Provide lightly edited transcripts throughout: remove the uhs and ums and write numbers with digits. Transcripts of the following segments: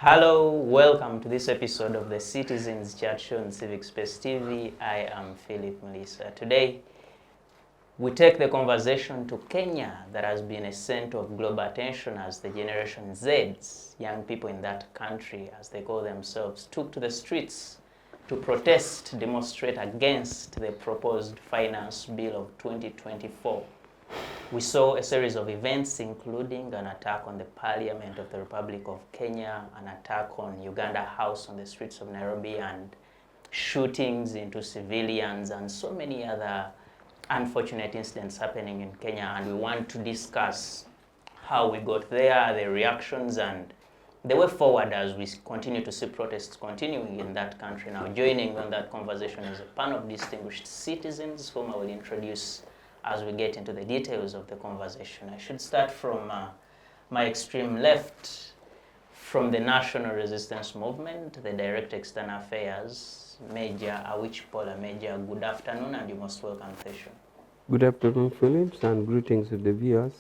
Hello, welcome to this episode of the Citizens Chat Show on Civic Space TV. I am Phillip Muliisa. Today, we take the conversation to Kenya that has been a center of global attention as the Generation Zs, young people in that country, as they call themselves, took to the streets to protest, demonstrate against the proposed finance bill of 2024. We saw a series of events, including an attack on the Parliament of the Republic of Kenya, an attack on Uganda House on the streets of Nairobi, and shootings into civilians, and so many other unfortunate incidents happening in Kenya. And we want to discuss how we got there, the reactions, and the way forward as we continue to see protests continuing in that country. Now, joining on that conversation is a panel of distinguished citizens whom I will introduce as we get into the details of the conversation. I should start from my extreme left, from the National Resistance Movement, the Director External Affairs, Major Awich Pollar. Major, good afternoon, and you most welcome the session. Good afternoon, Phillips, and greetings to the viewers.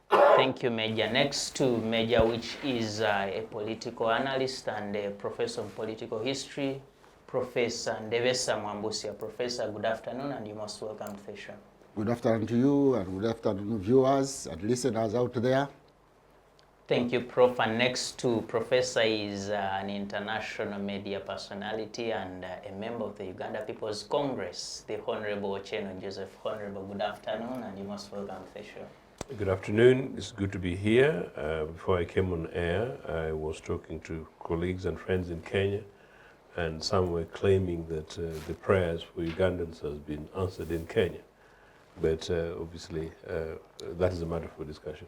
Thank you, Major. Next to Major, which is a political analyst and a professor of political history, Professor Ndebesa Mwambustya. Professor, good afternoon, and you most welcome the session. Good afternoon to you, and good afternoon, viewers and listeners out there. Thank you, Prof. And next to Professor is an international media personality and a member of the Uganda People's Congress, the Honorable Othieno Joseph. Honorable, good afternoon, and you most welcome to the show. Good afternoon. It's good to be here. Before I came on air, I was talking to colleagues and friends in Kenya, and some were claiming that the prayers for Ugandans has been answered in Kenya. But obviously, that is a matter for discussion.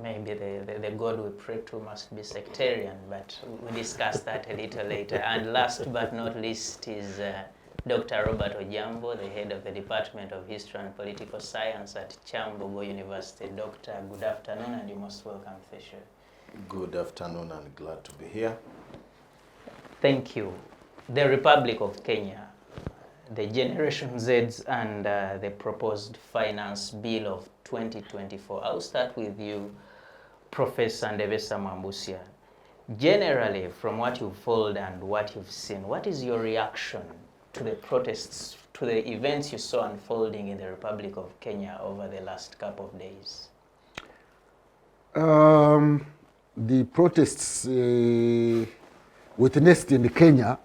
Maybe the God we pray to must be sectarian, but we'll discuss that a little later. And last but not least is Dr.Robert Ojambo, the head of the Department of History and Political Science at Kyambogo University. Doctor, good afternoon, and you most welcome to the show. Good afternoon, and glad to be here. Thank you. The Republic of Kenya, the Generation Zs, and the proposed finance bill of 2024. I'll start with you, Professor Ndebesa Mwambustya. Generally, from what you've followed and what you've seen, what is your reaction to the protests, to the events you saw unfolding in the Republic of Kenya over the last couple of days? The protests witnessed in Kenya,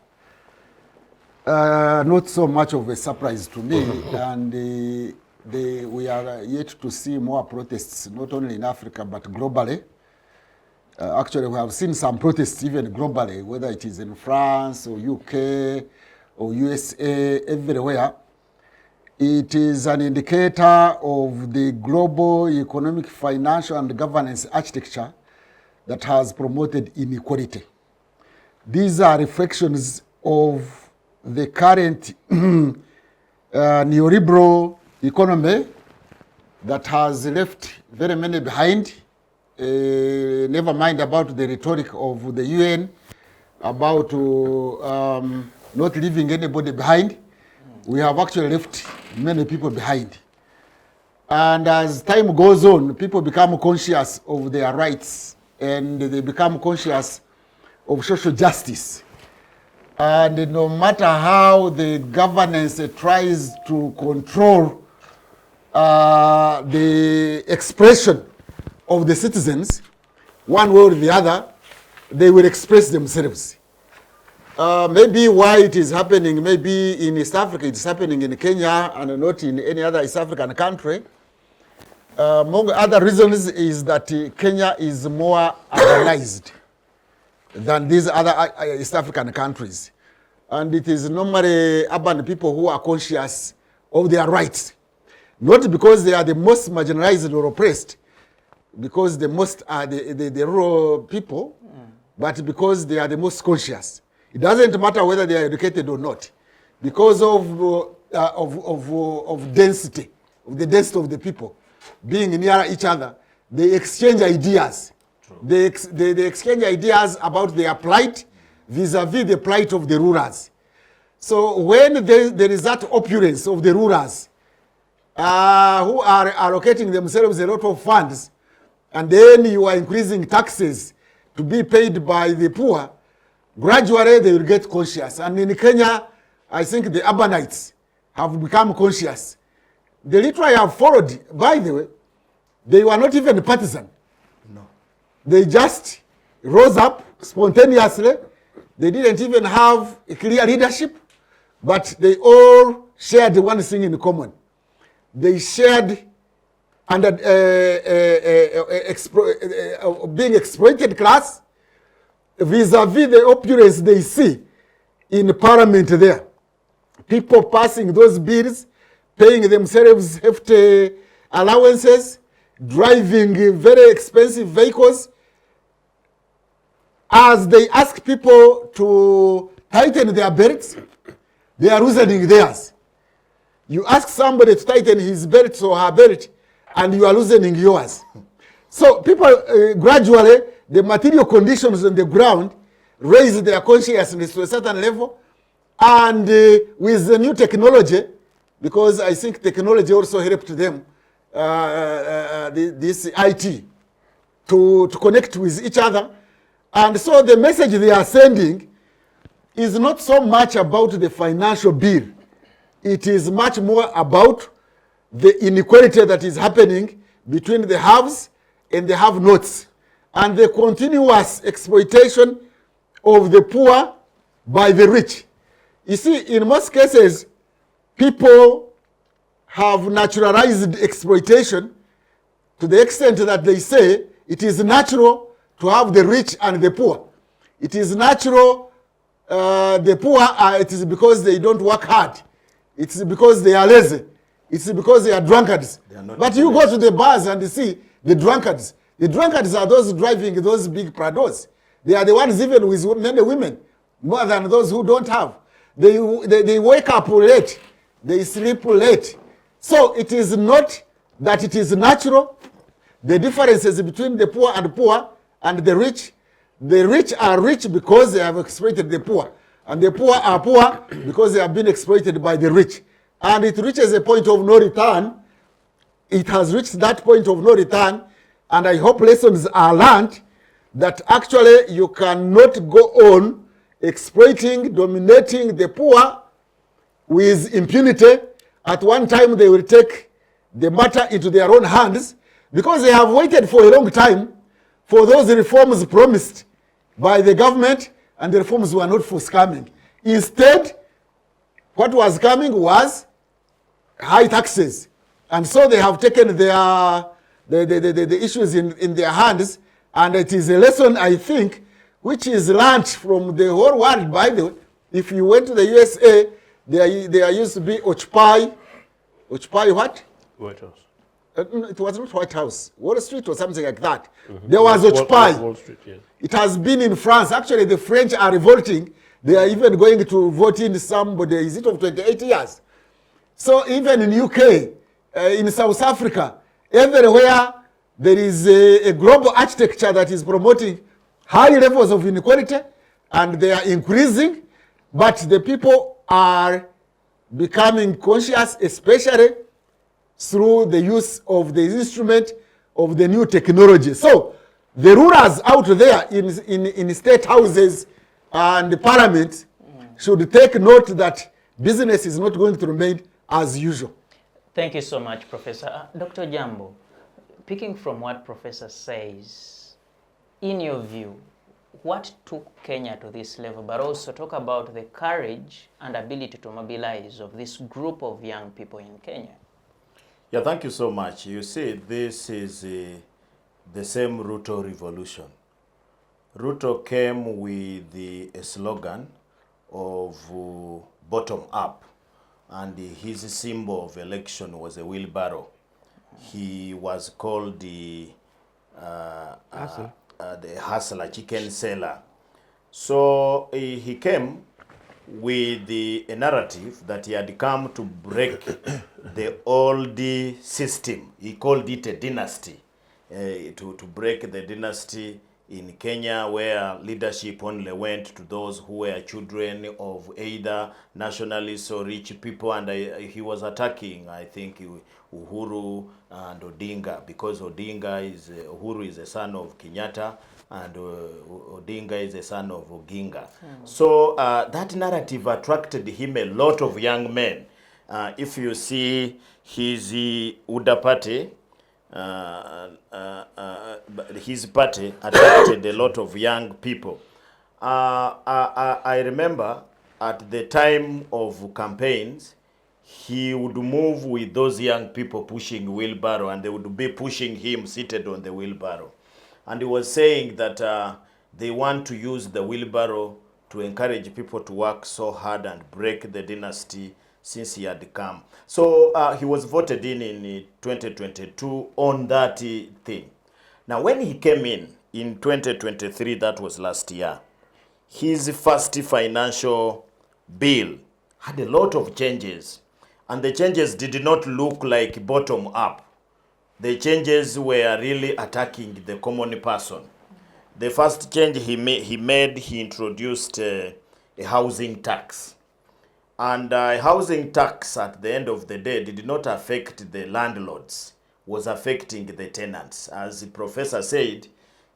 not so much of a surprise to me, and we are yet to see more protests, not only in Africa, but globally. Actually, we have seen some protests even globally, whether it is in France or UK or USA, everywhere. It is an indicator of the global economic, financial, and governance architecture that has promoted inequality. These are reflections of the current neoliberal economy that has left very many behind. Never mind about the rhetoric of the UN about not leaving anybody behind. We have actually left many people behind. And as time goes on, people become conscious of their rights, and they become conscious of social justice. And no matter how the governance tries to control the expression of the citizens, one way or the other, they will express themselves. Maybe why it is happening, maybe in East Africa, it's happening in Kenya and not in any other East African country. Among other reasons is that Kenya is more urbanized than these other East African countries. And it is normally urban people who are conscious of their rights. Not because they are the most marginalized or oppressed, because the most are the rural people, but because they are the most conscious. It doesn't matter whether they are educated or not. Because of density, of the density of the people, being near each other, they exchange ideas. They exchange ideas about their plight vis-a-vis the plight of the rulers. So when there is that opulence of the rulers who are allocating themselves a lot of funds, and then you are increasing taxes to be paid by the poor, gradually they will get conscious. And in Kenya, I think the urbanites have become conscious. The literally have followed, by the way, they were not even partisan. No. They just rose up spontaneously. They didn't even have a clear leadership, but they all shared one thing in common. They shared under being exploited class vis-a-vis the opulence they see in parliament there. People passing those bills, paying themselves hefty allowances, driving very expensive vehicles. As they ask people to tighten their belts, they are loosening theirs. You ask somebody to tighten his belt or her belt, and you are loosening yours. So people gradually, the material conditions on the ground raise their consciousness to a certain level, and with the new technology, because I think technology also helped them, this IT, to connect with each other. And so the message they are sending is not so much about the financial bill. It is much more about the inequality that is happening between the haves and the have-nots, and the continuous exploitation of the poor by the rich. You see, in most cases, people have naturalized exploitation to the extent that they say it is natural to have the rich and the poor. It is natural, the poor, it is because they don't work hard. It's because they are lazy. It's because they are drunkards. But you go to the bars and see the drunkards. The drunkards are those driving those big Prados. They are the ones even with many women, more than those who don't have. They wake up late. They sleep late. So it is not that it is natural. The differences between the poor and the rich are rich because they have exploited the poor. And the poor are poor because they have been exploited by the rich. And it reaches a point of no return. It has reached that point of no return. And I hope lessons are learned that actually you cannot go on exploiting, dominating the poor with impunity. At one time they will take the matter into their own hands because they have waited for a long time for those reforms promised by the government, and the reforms were not forthcoming. Instead, what was coming was high taxes. And so they have taken the issues in their hands, and it is a lesson, I think, which is learned from the whole world. By the way, if you went to the USA, there used to be Occupy what? White House. It was not White House, Wall Street or something like that. There was Occupy. Wall Street, yes. It has been in France. Actually, the French are revolting. They are even going to vote in somebody, is it of 28 years? So even in UK, in South Africa, everywhere there is a global architecture that is promoting high levels of inequality, and they are increasing, but the people are becoming conscious, especially through the use of the instrument of the new technology. So the rulers out there in state houses and parliament should take note that business is not going to remain as usual. Thank you so much, Professor. Dr. Ojambo, picking from what Professor says, in your view, what took Kenya to this level, but also talk about the courage and ability to mobilize of this group of young people in Kenya? Yeah, thank you so much. You see, this is the same Ruto revolution. Ruto came with a slogan of bottom up, and his symbol of election was a wheelbarrow. He was called the hustler, chicken seller. So he came with a narrative that he had come to break the old system. He called it a dynasty, to break the dynasty in Kenya, where leadership only went to those who were children of either nationalists or rich people, and he was attacking, I think, Uhuru and Odinga, because Uhuru is a son of Kenyatta, and Odinga is a son of Oginga. So that narrative attracted him a lot of young men. If you see his UDA party, his party attracted a lot of young people. I remember at the time of campaigns, he would move with those young people pushing wheelbarrow, and they would be pushing him seated on the wheelbarrow. And he was saying that they want to use the wheelbarrow to encourage people to work so hard and break the dynasty since he had come. So he was voted in 2022 on that thing. Now, when he came in 2023, that was last year, his first financial bill had a lot of changes. And the changes did not look like bottom up. The changes were really attacking the common person. The first change he introduced a housing tax. And housing tax, at the end of the day, did not affect the landlords, was affecting the tenants. As the professor said,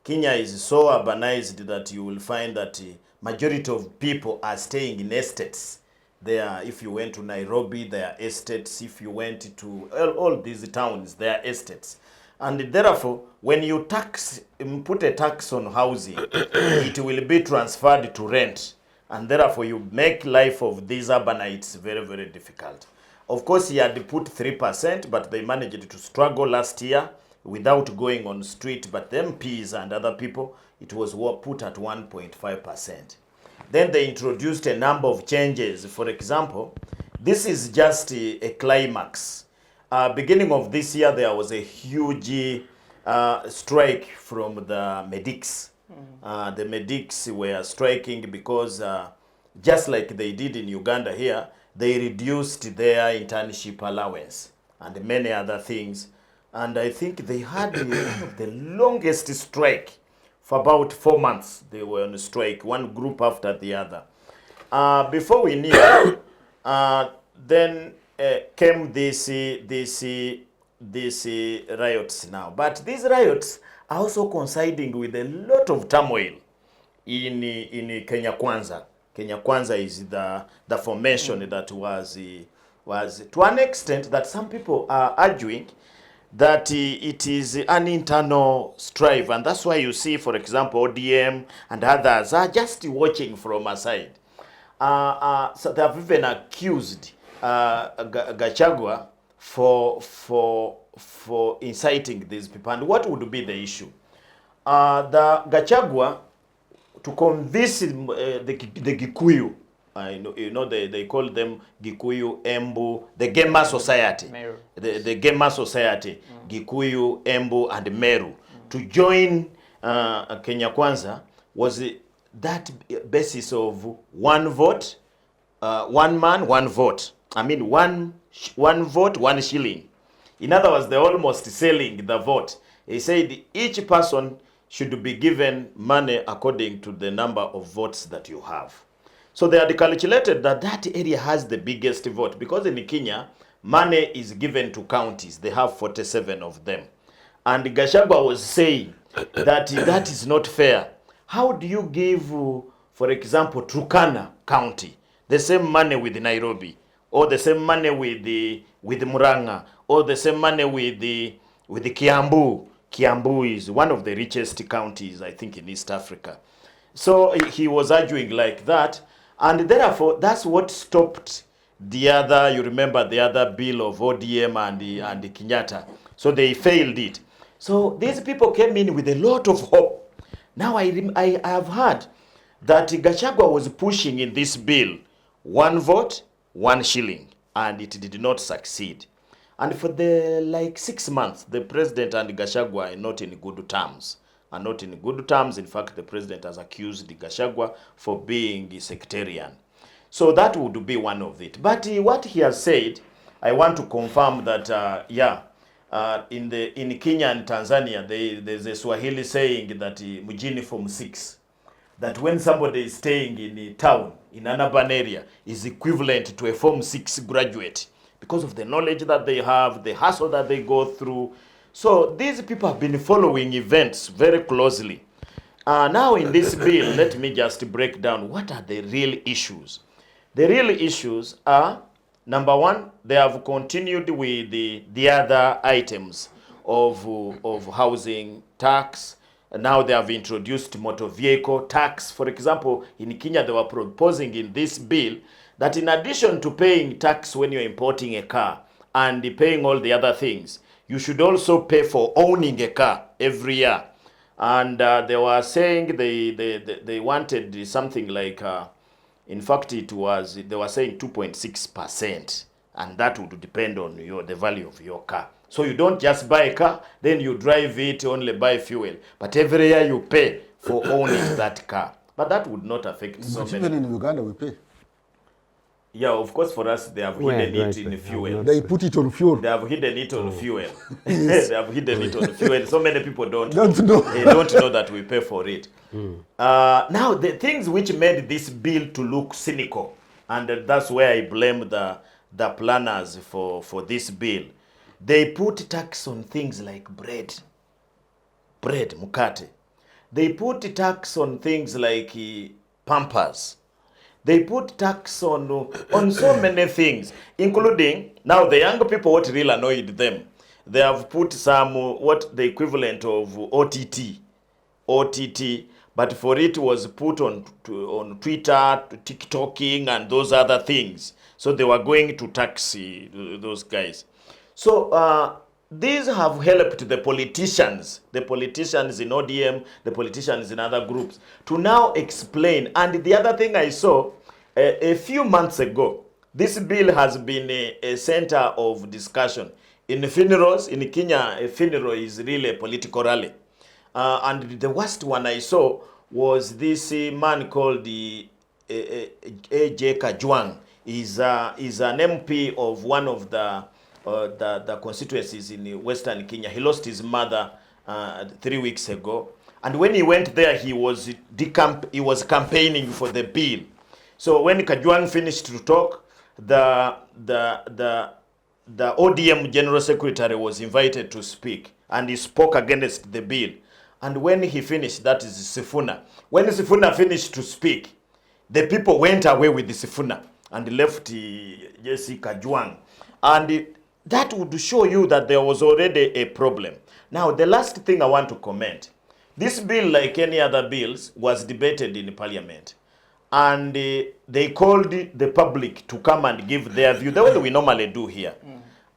Kenya is so urbanized that you will find that majority of people are staying in estates. There, if you went to Nairobi, there are estates. If you went to all these towns, there are estates. And therefore, when you put a tax on housing, it will be transferred to rent. And therefore, you make life of these urbanites very, very difficult. Of course, he had put 3%, but they managed to struggle last year without going on street. But the MPs and other people, it was put at 1.5%. Then they introduced a number of changes. For example, this is just a climax. Beginning of this year, there was a huge strike from the medics. The medics were striking because just like they did in Uganda here, they reduced their internship allowance and many other things. And I think they had one of the longest strike. For about 4 months, they were on strike, one group after the other. Before we knew, then came these riots now. But these riots are also coinciding with a lot of turmoil in Kenya Kwanza. Kenya Kwanza is the formation that was to an extent that some people are arguing that it is an internal strife, and that's why you see, for example, ODM and others are just watching from aside. So they have even accused Gachagua for inciting these people. And what would be the issue? The Gachagua, to convince the Gikuyu, they call them Gikuyu, Embu, the Gema Society, the Gema Society, Gikuyu, Embu, and Meru, to join Kenya Kwanza was that basis of one vote, one man, one vote. I mean, one vote, 1 shilling. In other words, they're almost selling the vote. He said each person should be given money according to the number of votes that you have. So they had calculated that that area has the biggest vote, because in Kenya, money is given to counties. They have 47 of them. And Gachagua was saying that that is not fair. How do you give, for example, Turkana County the same money with Nairobi, or the same money with Muranga, or the same money with Kiambu? Kiambu is one of the richest counties, I think, in East Africa. So he was arguing like that. And therefore, that's what stopped the other, you remember the other bill of ODM and the Kenyatta. So they failed it. So these people came in with a lot of hope. Now I have heard that Gachagua was pushing in this bill 1 vote, 1 shilling, and it did not succeed. And for the 6 months, the president and Gachagua are not in good terms. In fact, the president has accused Gachagua for being a sectarian. So that would be one of it. But what he has said, I want to confirm that, in Kenya and Tanzania, there's a Swahili saying that mjini form 6, that when somebody is staying in a town, in an urban area, is equivalent to a form 6 graduate because of the knowledge that they have, the hustle that they go through. So these people have been following events very closely. Now in this bill, let me just break down what are the real issues. The real issues are, number one, they have continued with the other items of housing tax. Now they have introduced motor vehicle tax. For example, in Kenya, they were proposing in this bill that in addition to paying tax when you're importing a car and paying all the other things, you should also pay for owning a car every year. And they were saying they wanted something like, in fact, they were saying 2.6%, and that would depend on the value of your car. So you don't just buy a car, then you drive it, only buy fuel, but every year you pay for owning that car. But that would not affect so many. Even in Uganda, we pay. Yeah, of course, for us, they have hidden it in fuel. They put it on fuel. They have hidden it on fuel. They have hidden it on fuel. So many people don't know. They don't know that we pay for it. Now, the things which made this bill to look cynical, and that's where I blame the planners for this bill. They put tax on things like bread, mukate. They put tax on things like Pampers. They put tax on so many things, including, now the young people, what really annoyed them, they have put some, what the equivalent of OTT, but for it was put on Twitter, TikToking, and those other things. So they were going to tax those guys. So these have helped the politicians in ODM, the politicians in other groups, to now explain. And the other thing I saw, a few months ago, this bill has been a center of discussion. In funerals, in Kenya, a funeral is really a political rally. And the worst one I saw was this man called A.J. Kajwang. He's an MP of one of the constituencies in Western Kenya. He lost his mother 3 weeks ago, and when he went there, he was campaigning for the bill. So when Kajwang finished to talk, the ODM General Secretary was invited to speak, and he spoke against the bill. And when he finished, that is Sifuna. When Sifuna finished to speak, the people went away with the Sifuna and left Jesse Kajwang. And that would show you that there was already a problem. Now, the last thing I want to comment. This bill, like any other bills, was debated in Parliament. And they called the public to come and give their view, the way we normally do here.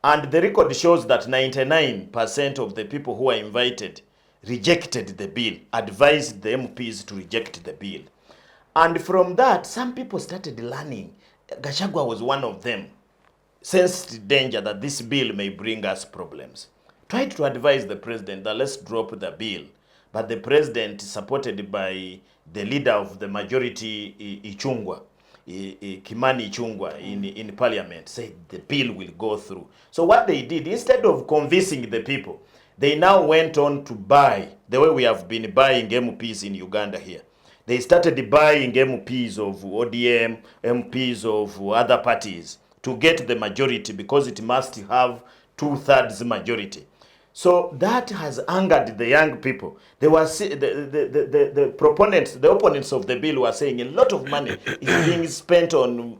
And the record shows that 99% of the people who were invited rejected the bill, advised the MPs to reject the bill. And from that, some people started learning. Gachagua was one of them. Sensed danger that this bill may bring us problems. Tried to advise the president that let's drop the bill. But the president, supported by the leader of the majority, Kimani Ichung'wah, in parliament, said the bill will go through. So what they did, instead of convincing the people, they now went on to buy, the way we have been buying MPs in Uganda here. They started buying MPs of ODM, MPs of other parties to get the majority, because it must have 2/3 majority. So that has angered the young people. They were the proponents, the opponents of the bill were saying a lot of money is being spent on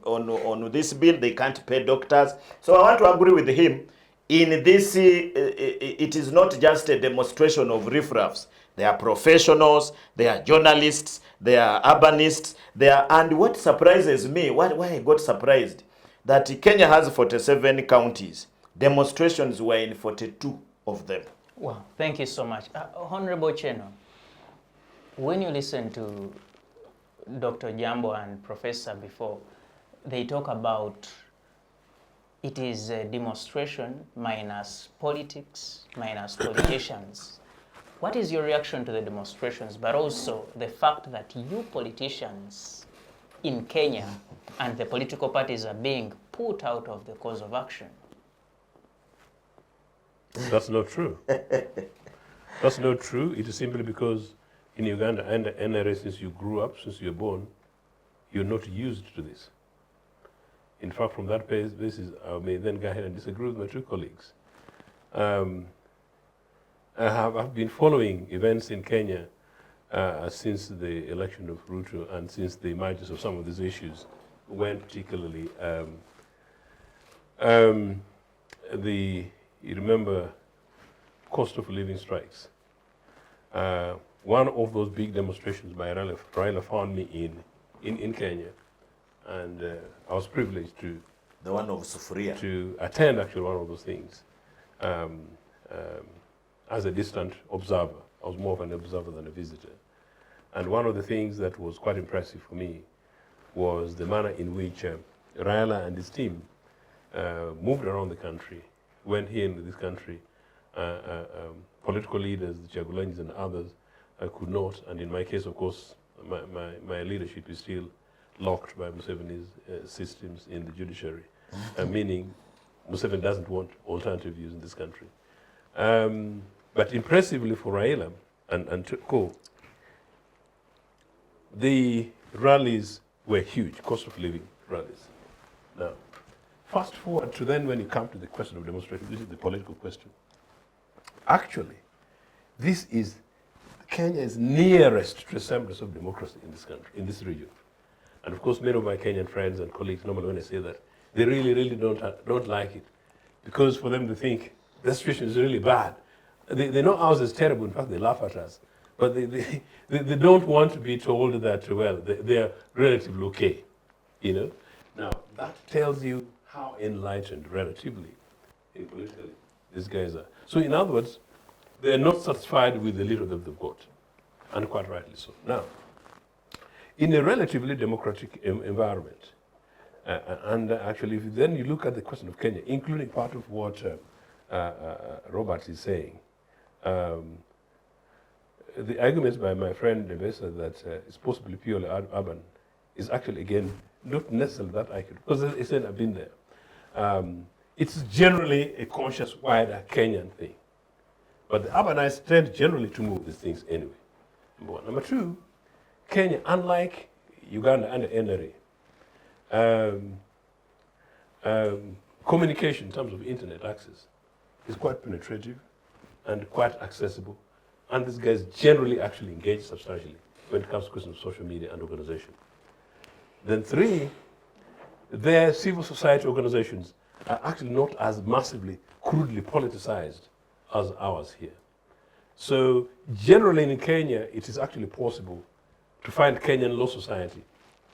this bill. They can't pay doctors. So I want to agree with him. In this, it is not just a demonstration of riffraffs. They are professionals, they are journalists, they are urbanists, and what surprises me, why I got surprised, that Kenya has 47 counties. Demonstrations were in 42 of them. Wow, thank you so much. Honorable Othieno, when you listen to Dr. Ojambo and Professor before, they talk about it is a demonstration minus politics, minus politicians. What is your reaction to the demonstrations, but also the fact that you politicians in Kenya and the political parties are being put out of the cause of action? That's not true. That's not true. It is simply because in Uganda and NRA, since you grew up, since you're born, you're not used to this. In fact, from that basis, I may then go ahead and disagree with my two colleagues. I've been following events in Kenya since the election of Ruto and since the emergence of some of these issues, when particularly you remember cost of living strikes. One of those big demonstrations by Raila found me in Kenya, and I was privileged to The one of Sufuria. to attend actually one of those things as a distant observer. I was more of an observer than a visitor. And one of the things that was quite impressive for me was the manner in which Raila and his team moved around the country, went here in this country, political leaders, the Chagulanis and others, could not, and in my case, of course, my leadership is still locked by Museveni's systems in the judiciary, meaning Museveni doesn't want alternative views in this country. But impressively for Raila and Co, the rallies were huge, cost of living rallies. Now, fast forward to then when you come to the question of demonstration, this is the political question. Actually, this is Kenya's nearest to a semblance of democracy in this country, in this region. And of course, many of my Kenyan friends and colleagues, normally when I say that, they really don't like it. Because for them to think the situation is really bad. They know ours is terrible, in fact they laugh at us. But they don't want to be told that, well, they're relatively okay, you know. Now, that tells you how enlightened, relatively, politically, these guys are. So in other words, they're not satisfied with the little that they've got, and quite rightly so. Now, in a relatively democratic environment, and actually, if then you look at the question of Kenya, including part of what Robert is saying, the arguments by my friend Ndebesa that it's possibly purely urban is actually, again, not necessarily that accurate, because as I said, I've been there. It's generally a conscious, wider Kenyan thing. But the urbanized tend generally to move these things anyway. Number one. Number two, Kenya, unlike Uganda and the NRA, communication in terms of internet access is quite penetrative and quite accessible. And these guys generally actually engage substantially when it comes to questions of social media and organization. Then three, their civil society organizations are actually not as massively, crudely politicized as ours here. So generally in Kenya, it is actually possible to find Kenyan law society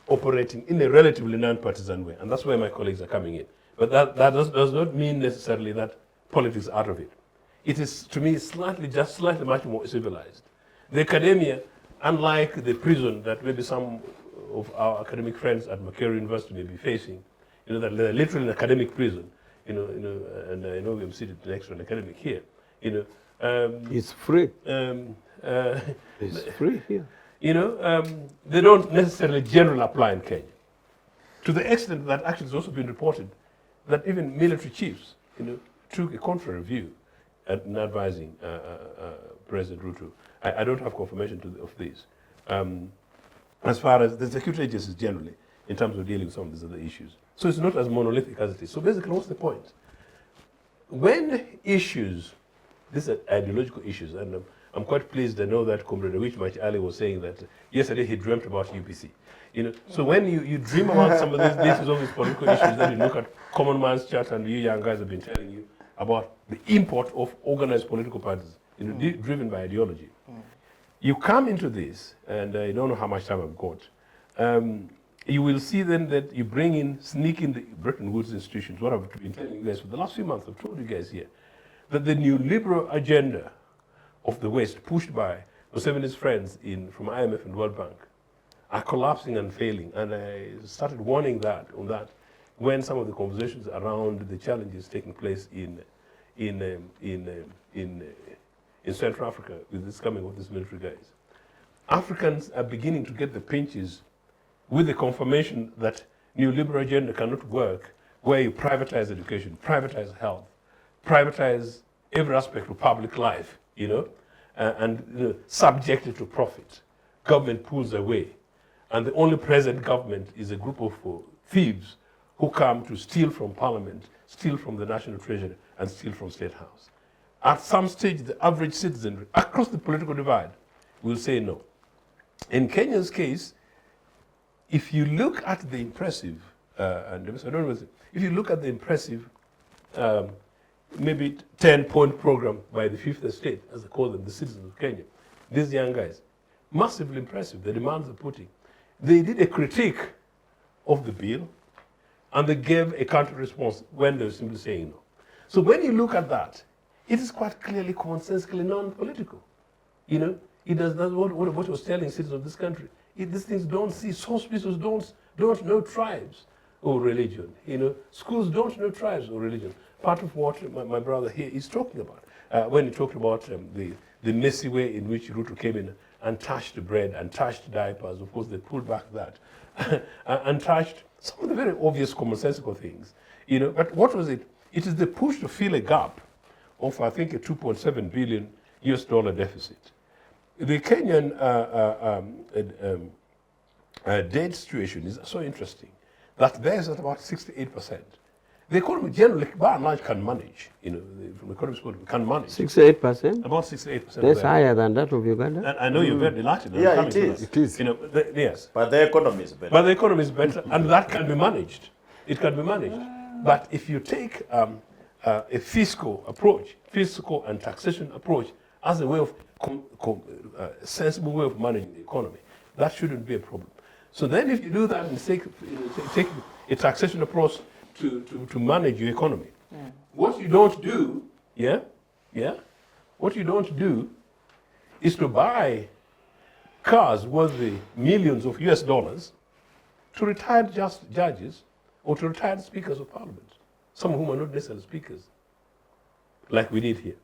operating in a relatively non-partisan way. And that's where my colleagues are coming in. But that does not mean necessarily that politics is out of it. It is, to me, just slightly much more civilized. The academia, unlike the prison that maybe some of our academic friends at Makerere University may be facing, you know, that they're literally in academic prison, and I know we're seated next to an academic here, it's free. It's free here. They don't necessarily generally apply in Kenya. To the extent that actually has also been reported that even military chiefs, took a contrary view in advising President Ruto. I don't have confirmation of this. As far as the security agencies generally, in terms of dealing with some of these other issues. So it's not as monolithic as it is. So basically, what's the point? When issues, these are ideological issues, and I'm quite pleased I know that Comrade Awich Ali was saying that yesterday he dreamt about UPC. So when you dream about some of these of these political issues, then you look at Common Man's Chat, and you young guys have been telling you about the import of organized political parties, driven by ideology. You come into this, and I don't know how much time I've got. You will see then that you sneak in the Bretton Woods institutions. What I've been telling you guys for the last few months, I've told you guys here, that the new liberal agenda of the West, pushed by Museveni's friends from IMF and World Bank, are collapsing and failing. And I started warning on that when some of the conversations around the challenges taking place in Central Africa with this coming of these military guys. Africans are beginning to get the pinches with the confirmation that neoliberal agenda cannot work where you privatize education, privatize health, privatize every aspect of public life, and subjected to profit. Government pulls away. And the only present government is a group of thieves who come to steal from Parliament, steal from the National Treasury, and steal from State House. At some stage, the average citizen across the political divide will say no. In Kenya's case, if you look at the impressive, if you look at the impressive, maybe 10-point program by the fifth estate, as they call them, the citizens of Kenya, these young guys, massively impressive, the demands they're putting. They did a critique of the bill, and they gave a counter response when they were simply saying no. So when you look at that, it is quite clearly commonsensically non-political. It does not what was telling citizens of this country. These things don't see, hospitals don't know tribes or religion. Schools don't know tribes or religion. Part of what my brother here is talking about, when he talked about the messy way in which Ruto came in and touched bread and touched diapers. Of course, they pulled back that, and touched some of the very obvious commonsensical things. But what was it? It is the push to fill a gap of, I think, a $2.7 billion US deficit. The Kenyan debt situation is so interesting that there's at about 68%. The economy generally, by and large, can manage. From the economy school, can manage. 68%? About 68%. That's higher than that of Uganda? And I know you're very delighted. Yeah, it is. It is. Yes. But the economy is better. But the economy is better, and that can be managed. It can be managed. But if you take a fiscal approach, fiscal and taxation approach, as a way of sensible way of managing the economy, that shouldn't be a problem. So then, if you do that and take a taxation approach to manage your economy, what you don't do, what you don't do is to buy cars worth the millions of US dollars to retired judges or to retired speakers of parliament, some of whom are not necessarily speakers, like we did here.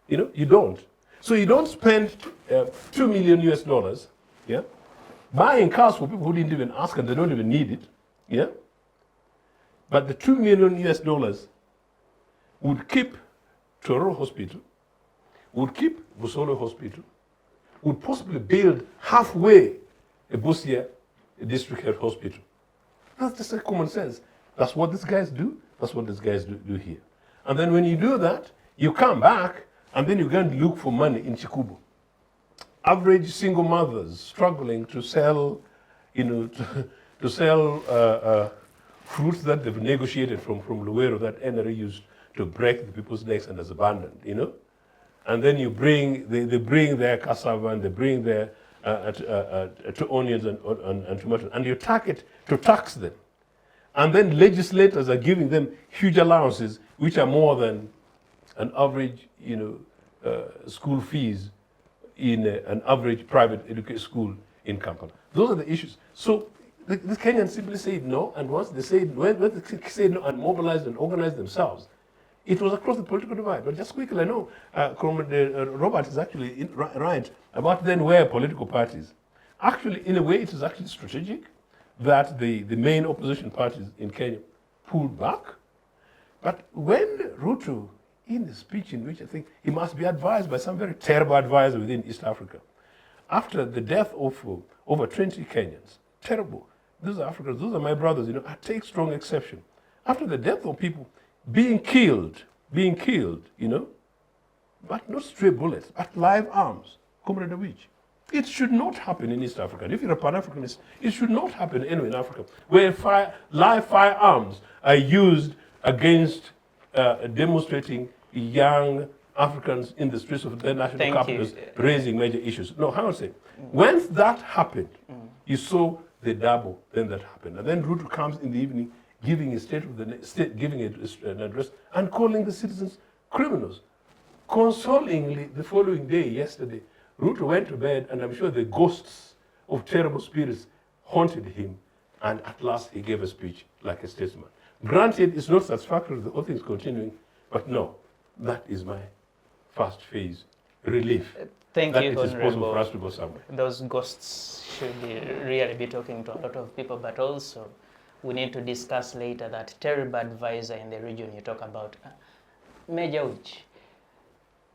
You don't. So you don't spend $2 million US dollars, buying cars for people who didn't even ask and they don't even need it, But the $2 million US dollars would keep Toro Hospital, would keep Busolo Hospital, would possibly build halfway a Busia district health hospital. That's just a common sense. That's what these guys do. That's what these guys do here. And then when you do that, you come back and then you go and look for money in Chikubu. Average single mothers struggling to sell, to sell fruits that they've negotiated from Luwero that NRA used to break the people's necks and has abandoned, And then you bring, they bring their cassava and they bring their onions and tomatoes, and you tax them. And then legislators are giving them huge allowances, which are more than an average, school fees in an average private education school in Kampala. Those are the issues. So the Kenyans simply said no, and once they said, when they said no and mobilized and organized themselves, it was across the political divide. But just quickly, I know Robert is actually right about then where political parties. Actually, in a way, it is actually strategic that the main opposition parties in Kenya pulled back. But when Ruto, in the speech in which I think he must be advised by some very terrible advisor within East Africa, after the death of over 20 Kenyans, terrible. Those are Africans, those are my brothers, I take strong exception. After the death of people being killed, but not stray bullets, but live arms, Comrade Awich. It should not happen in East Africa. If you're a Pan-Africanist, it should not happen anywhere in Africa, where live firearms are used against demonstrating young Africans in the streets of their national capitals raising major issues. No, hang on a second. Once that happened, you saw the double, then that happened. And then Ruto comes in the evening giving a giving an address and calling the citizens criminals. Consolingly, the following day, yesterday, Ruto went to bed, and I'm sure the ghosts of terrible spirits haunted him, and at last he gave a speech like a statesman. Granted, it's not satisfactory, the whole thing is continuing, but no, that is my first phase relief. Thank you, it is possible for us to go somewhere. Those ghosts should really be talking to a lot of people, but also we need to discuss later that terrible advisor in the region you talk about, Major Awich.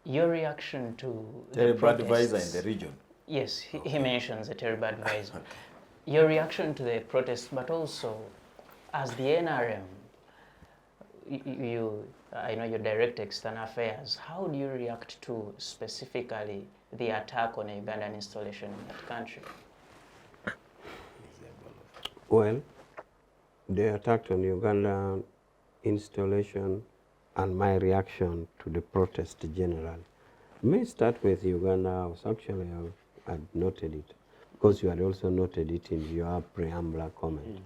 Your reaction to the Terrible advisor in protests? the region. Yes, he mentions a terrible advisor. Your reaction to the protests, but also as the NRM, I know you direct external affairs. How do you react to specifically the attack on a Ugandan installation in that country? Well, the attack on Uganda installation and my reaction to the protest generally. Let me start with Uganda House. Actually, I had noted it because you had also noted it in your preamble comment.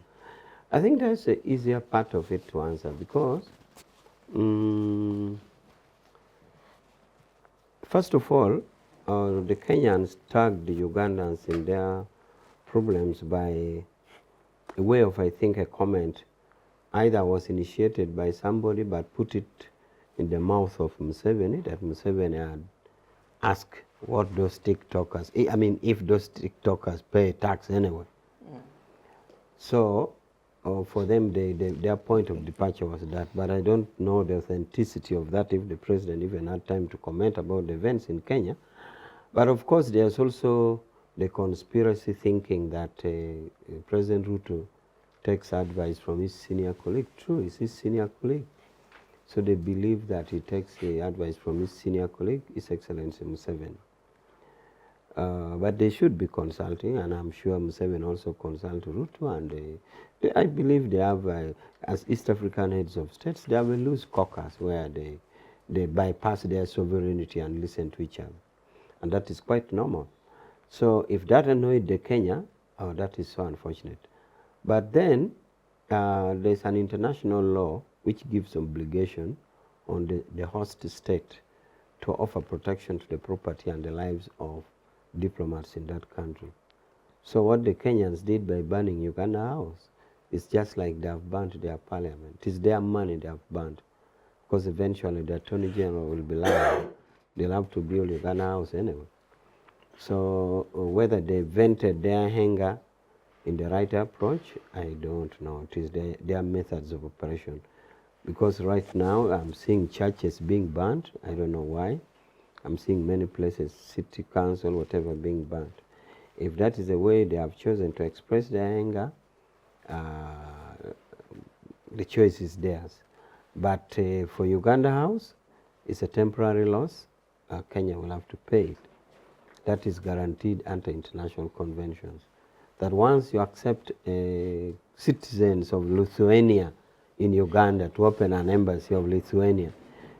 I think that's the easier part of it to answer because first of all, the Kenyans tagged the Ugandans in their problems by a way of, I think, a comment either was initiated by somebody but put it in the mouth of Museveni, that Museveni had asked what those TikTokers, I mean, if those TikTokers pay tax anyway. So for them, their point of departure was that, but I don't know the authenticity of that if the president even had time to comment about the events in Kenya. But of course, there's also the conspiracy thinking that President Ruto takes advice from his senior colleague. True, he's his senior colleague. So they believe that he takes the advice from his senior colleague, His Excellency Museveni. But they should be consulting, and I'm sure Museveni also consult Ruto, and I believe they have, as East African heads of states, they have a loose caucus where they bypass their sovereignty and listen to each other. And that is quite normal. So if that annoyed the Kenya, that is so unfortunate. But then there's an international law which gives obligation on the host state to offer protection to the property and the lives of diplomats in that country. So what the Kenyans did by burning Uganda House is just like they have burnt their parliament. It is their money they have burnt, because eventually the Attorney General will be liable. They'll have to build Uganda House anyway. So whether they vented their anger in the right approach, I don't know. It is their methods of operation. Because right now I'm seeing churches being burnt. I don't know why. I'm seeing many places, city council, whatever, being burnt. If that is the way they have chosen to express their anger, the choice is theirs. But for Uganda House, it's a temporary loss. Kenya will have to pay it. That is guaranteed under international conventions. That once you accept citizens of Lithuania in Uganda to open an embassy of Lithuania,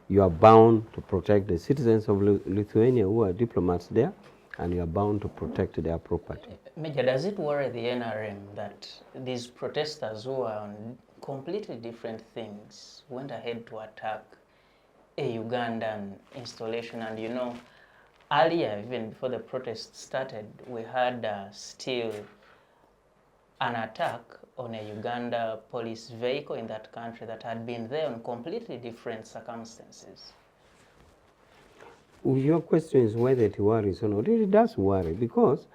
you are bound to protect the citizens of Lithuania who are diplomats there, and you are bound to protect their property. Major, does it worry the NRM that these protesters who are on completely different things went ahead to attack a Ugandan installation? And you know, earlier, even before the protests started, we had still an attack on a Uganda police vehicle in that country that had been there on completely different circumstances. Your question is whether it worries or not. It does worry because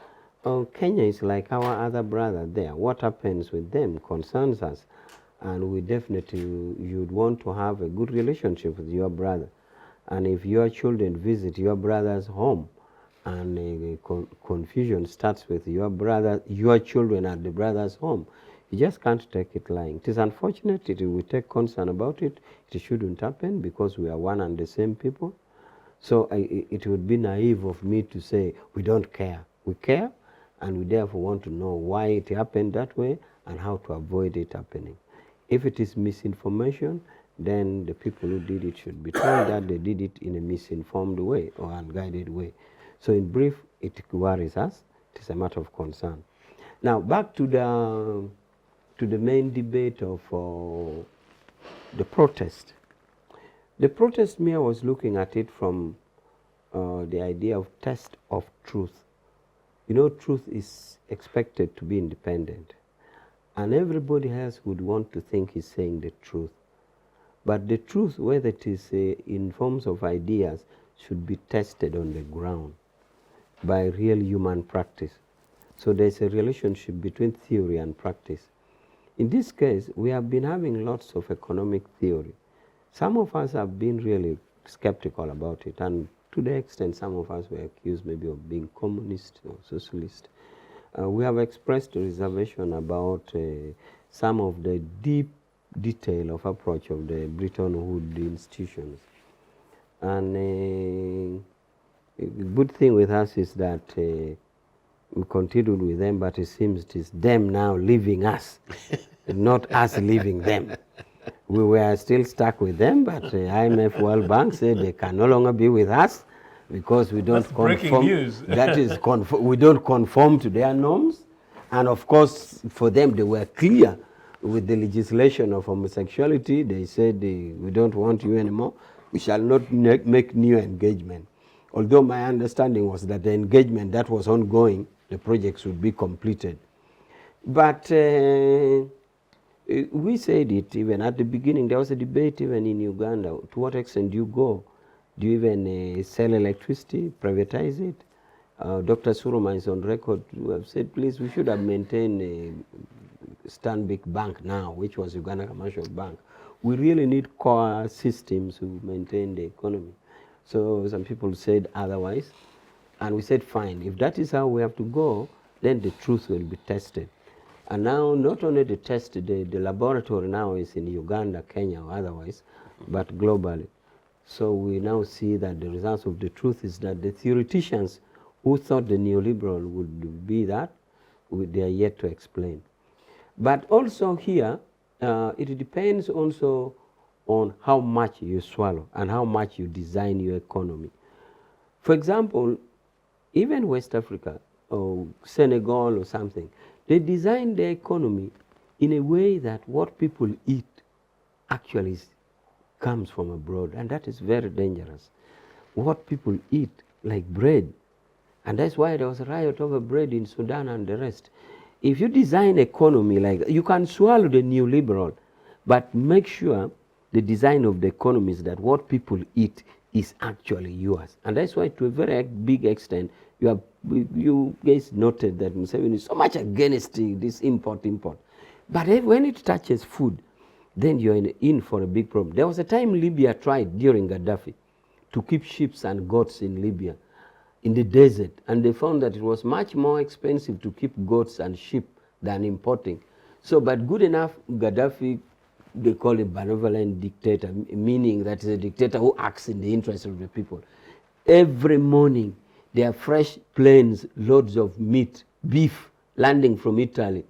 Kenya is like our other brother there. What happens with them concerns us, and we definitely, you'd want to have a good relationship with your brother. And if your children visit your brother's home and confusion starts with your children at the brother's home, you just can't take it lying. It is unfortunate. We take concern about it. It shouldn't happen because we are one and the same people. So it would be naive of me to say we don't care. We care, and we therefore want to know why it happened that way and how to avoid it happening. If it is misinformation, then the people who did it should be told that they did it in a misinformed way or unguided way. So in brief, it worries us. It is a matter of concern. Now back to the main debate of the protest. The protest, me, I was looking at it from the idea of test of truth. You know, truth is expected to be independent. And everybody else would want to think he's saying the truth. But the truth, whether it is in forms of ideas, should be tested on the ground by real human practice. So there's a relationship between theory and practice. In this case, we have been having lots of economic theory. Some of us have been really skeptical about it, and to the extent some of us were accused maybe of being communist or socialist. We have expressed a reservation about some of the deep detail of approach of the Bretton Woods institutions. And the good thing with us is that we continued with them, but it seems it is them now leaving us, not us leaving them. We were still stuck with them, but IMF World Bank said they can no longer be with us because we don't conform. Breaking news. That is, we don't conform to their norms. And of course, for them, they were clear with the legislation of homosexuality. They said, we don't want you anymore. We shall not make new engagement. Although my understanding was that the engagement that was ongoing, the projects would be completed. But we said it even at the beginning. There was a debate even in Uganda. To what extent do you go? Do you even sell electricity, privatize it? Dr. Suruma is on record to have said, please, we should have maintained a Stanbic Bank now, which was Uganda Commercial Bank. We really need core systems to maintain the economy. So some people said otherwise. And we said, fine, if that is how we have to go, then the truth will be tested. And now, not only the test, the laboratory now is in Uganda, Kenya, or otherwise, but globally. So we now see that the results of the truth is that the theoreticians who thought the neoliberal would be that, they are yet to explain. But also here, it depends also on how much you swallow and how much you design your economy. For example, even West Africa or Senegal or something, they design their economy in a way that what people eat actually comes from abroad, and that is very dangerous. What people eat, like bread, and that's why there was a riot over bread in Sudan and the rest. If you design economy like that, you can swallow the neoliberal, but make sure the design of the economy is that what people eat is actually yours. And that's why to a very big extent, you guys noted that Museveni is so much against this import. But when it touches food, then you're in for a big problem. There was a time Libya tried during Gaddafi to keep sheep and goats in Libya, in the desert, and they found that it was much more expensive to keep goats and sheep than importing. So, but good enough, Gaddafi, they call it benevolent dictator, meaning that is a dictator who acts in the interest of the people. Every morning, there are fresh planes, loads of meat, beef landing from Italy,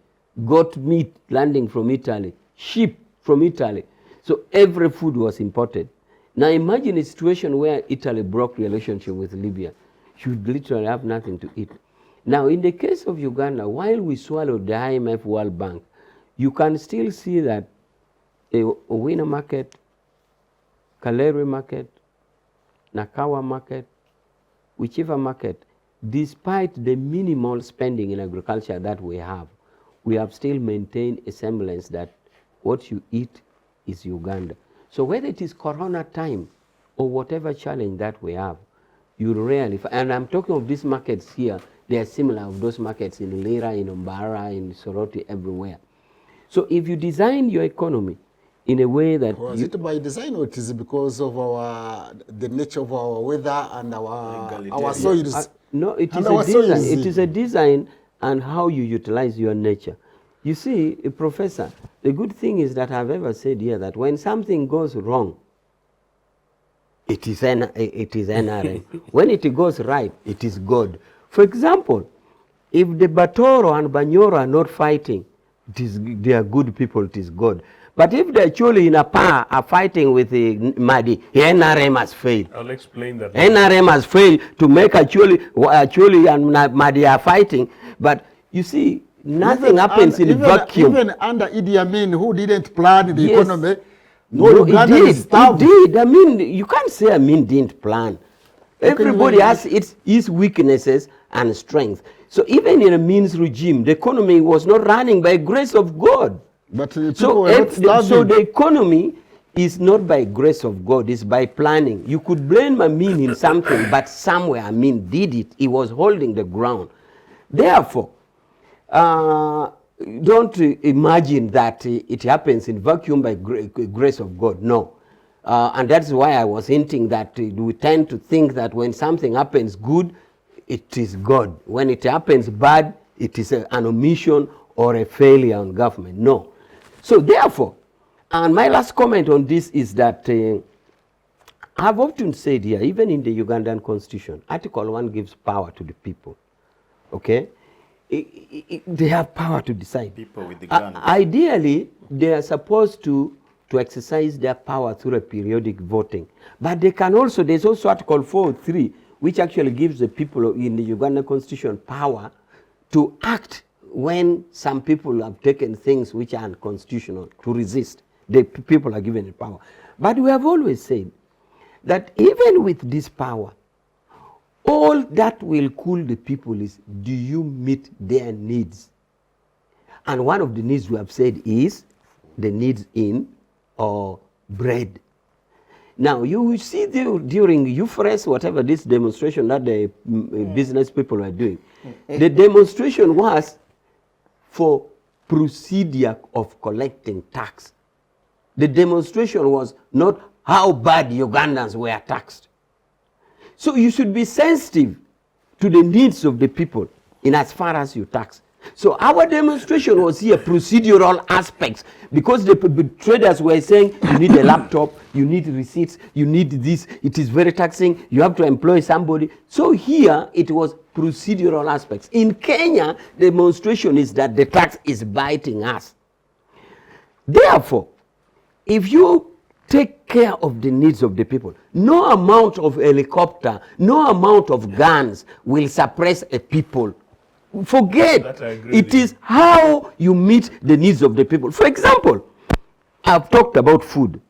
goat meat landing from Italy, sheep from Italy. So every food was imported. Now imagine a situation where Italy broke relationship with Libya. You would literally have nothing to eat. Now in the case of Uganda, while we swallowed the IMF World Bank, you can still see that Owino market, Kaleri market, Nakawa market, whichever market, despite the minimal spending in agriculture that we have still maintained a semblance that what you eat is Uganda. So whether it is Corona time or whatever challenge that we have, you rarely, and I'm talking of these markets here, they are similar of those markets in Lira, in Umbara, in Soroti, everywhere. So if you design your economy in a way that... Was it by design or it is because of the nature of our weather and our soils? No, it is a design. It is a design and how you utilize your nature. You see, Professor, the good thing is that I've ever said here that when something goes wrong, it is NRM. When it goes right, it is God. For example, if the Batoro and Banyoro are not fighting, they are good people, it is God. But if the Acholi in Apa are fighting with the Madi, NRM has failed. I'll explain that. NRM has failed to make Acholi and Madi are fighting. But you see, nothing happens in a vacuum. Even under Idi Amin, who didn't plan the economy, he did. I mean, you can't say Amin didn't plan. Everybody has its weaknesses and strengths. So even in a means regime, the economy was not running by grace of God. But so the economy is not by grace of God, it's by planning. You could blame Amin in something, but somewhere Amin did it. He was holding the ground. Therefore, don't imagine that it happens in vacuum by grace of God. No. And that's why I was hinting that we tend to think that when something happens good, it is God. When it happens bad, it is an omission or a failure on government. No. So therefore, and my last comment on this is that I've often said here, even in the Ugandan constitution, Article 1 gives power to the people. Okay? They have power to decide. People with the guns. Ideally, they are supposed to exercise their power through a periodic voting. But they can also, there's also Article 4.3, which actually gives the people in the Ugandan constitution power to act when some people have taken things which are unconstitutional, to resist. The people are given the power. But we have always said that even with this power, all that will cool the people is, do you meet their needs? And one of the needs we have said is the needs in bread. Now, you will see during Euphorus, whatever this demonstration that the business people were doing, the demonstration was for procedure of collecting tax. The demonstration was not how bad Ugandans were taxed. So you should be sensitive to the needs of the people in as far as you tax. So our demonstration was here procedural aspects, because the traders were saying you need a laptop, you need receipts, you need this, it is very taxing, you have to employ somebody. So here it was procedural aspects. In Kenya, the demonstration is that the tax is biting us. Therefore, if you take care of the needs of the people, no amount of helicopter, no amount of guns will suppress a people. Forget. It is how you meet the needs of the people. For example, I've talked about food.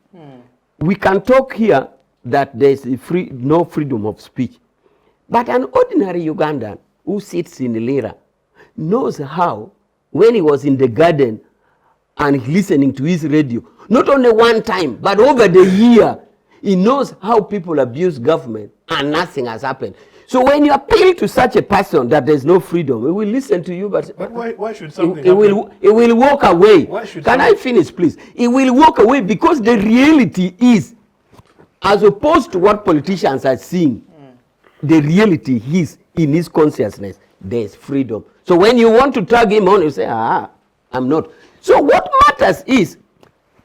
We can talk here that there is no freedom of speech. But an ordinary Ugandan who sits in Lira knows how, when he was in the garden and listening to his radio, not only one time, but over the year, he knows how people abuse government and nothing has happened. So when you appeal to such a person that there's no freedom, he will listen to you, but why should something happen? He will walk away. Can I finish, please? He will walk away because the reality is, as opposed to what politicians are seeing, the reality is, in his consciousness, there's freedom. So when you want to tag him on, you say, I'm not. So what matters is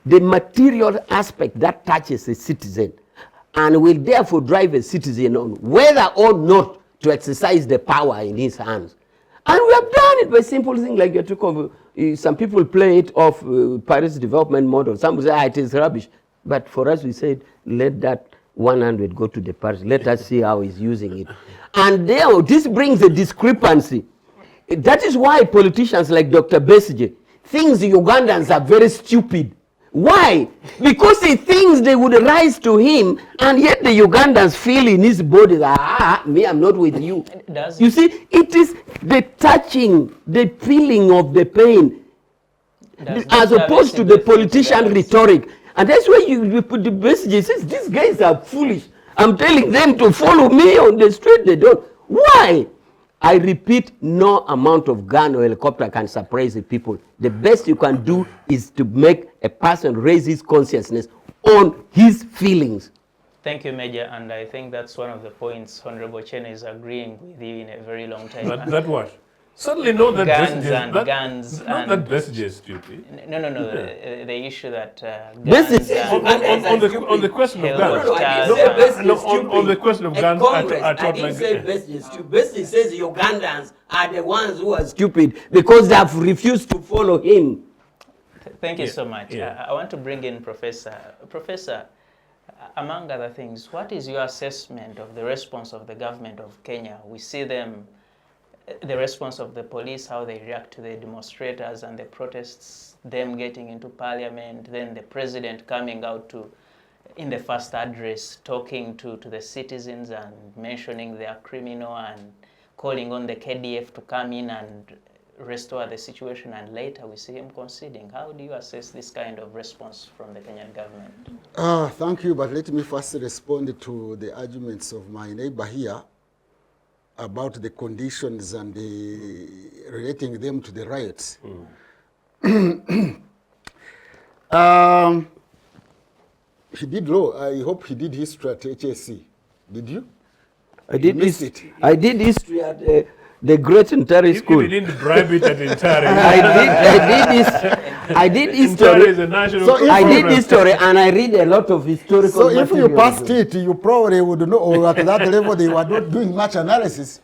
the material aspect that touches a citizen, and will therefore drive a citizen on whether or not to exercise the power in his hands. And we have done it by simple things like you took over. Some people play it off Paris development model. Some say, it is rubbish. But for us, we said, let that 100 go to the Paris. Let us see how he's using it. And there, this brings a discrepancy. That is why politicians like Dr. Ndebesa think the Ugandans are very stupid. Why? Because he thinks they would rise to him, and yet the Ugandans feel in his body that, me, I'm not with you. You see, it is the touching, the feeling of the pain, as opposed to the politician rhetoric. And that's why you put the message, says, these guys are foolish. I'm telling them to follow me on the street, they don't. Why? I repeat, no amount of gun or helicopter can suppress the people. The best you can do is to make a person raise his consciousness on his feelings. Thank you, Major, and I think that's one of the points Honorable Chen is agreeing with you in a very long time. That what? Certainly not that guns not that Ndebesa is stupid. No. The issue that on the question of guns. On the question of guns, I didn't say Ndebesa is stupid. Ndebesa says Ugandans are the ones who are stupid because they have refused to follow him. Thank you so much. I want to bring in Professor. Professor, among other things, what is your assessment of the response of the government of Kenya? We see them, the response of the police, how they react to the demonstrators and the protests, them getting into parliament, then the president coming out to, in the first address, talking to the citizens and mentioning they are criminal and calling on the KDF to come in and restore the situation, and later we see him conceding. How do you assess this kind of response from the Kenyan government? Thank you, but let me first respond to the arguments of my neighbor here about the conditions and relating them to the riots. He did law. I hope he did history at HSC. Did you? I did missed it. it. I did history at the Great Ntari School. You didn't bribe it at Ntari. I did Ntari is history. a national So if I program. did history, and I read a lot of historical. So if you materials. passed it, you probably would know, or at that level they were not doing much analysis,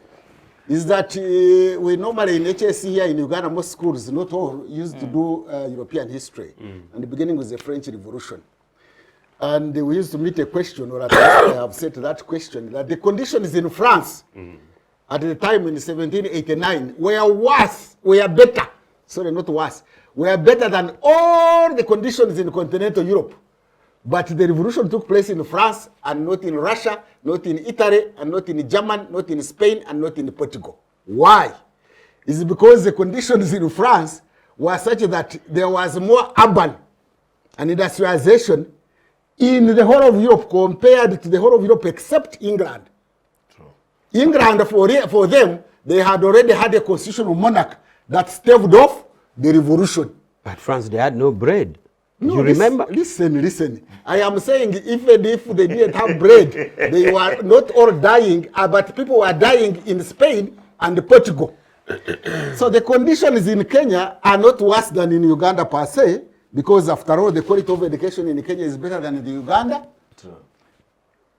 is that we normally in HSC here in Uganda, most schools, not all, used to do European history. And the beginning was the French Revolution. And we used to meet a question, or at least I have said that question, that the conditions in France at the time in 1789 were worse, were better, sorry, not worse, were better than all the conditions in continental Europe. But the revolution took place in France and not in Russia, not in Italy, and not in Germany, not in Spain, and not in Portugal. Why? It's because the conditions in France were such that there was more urban and industrialization in the whole of Europe compared to the whole of Europe except England. True. England, for them, they had already had a constitutional monarch that staved off the revolution. But France, they had no bread. No, you remember? Listen. I am saying even if they didn't have bread, they were not all dying, but people were dying in Spain and Portugal. So the conditions in Kenya are not worse than in Uganda per se, because after all, the quality of education in Kenya is better than in Uganda. True.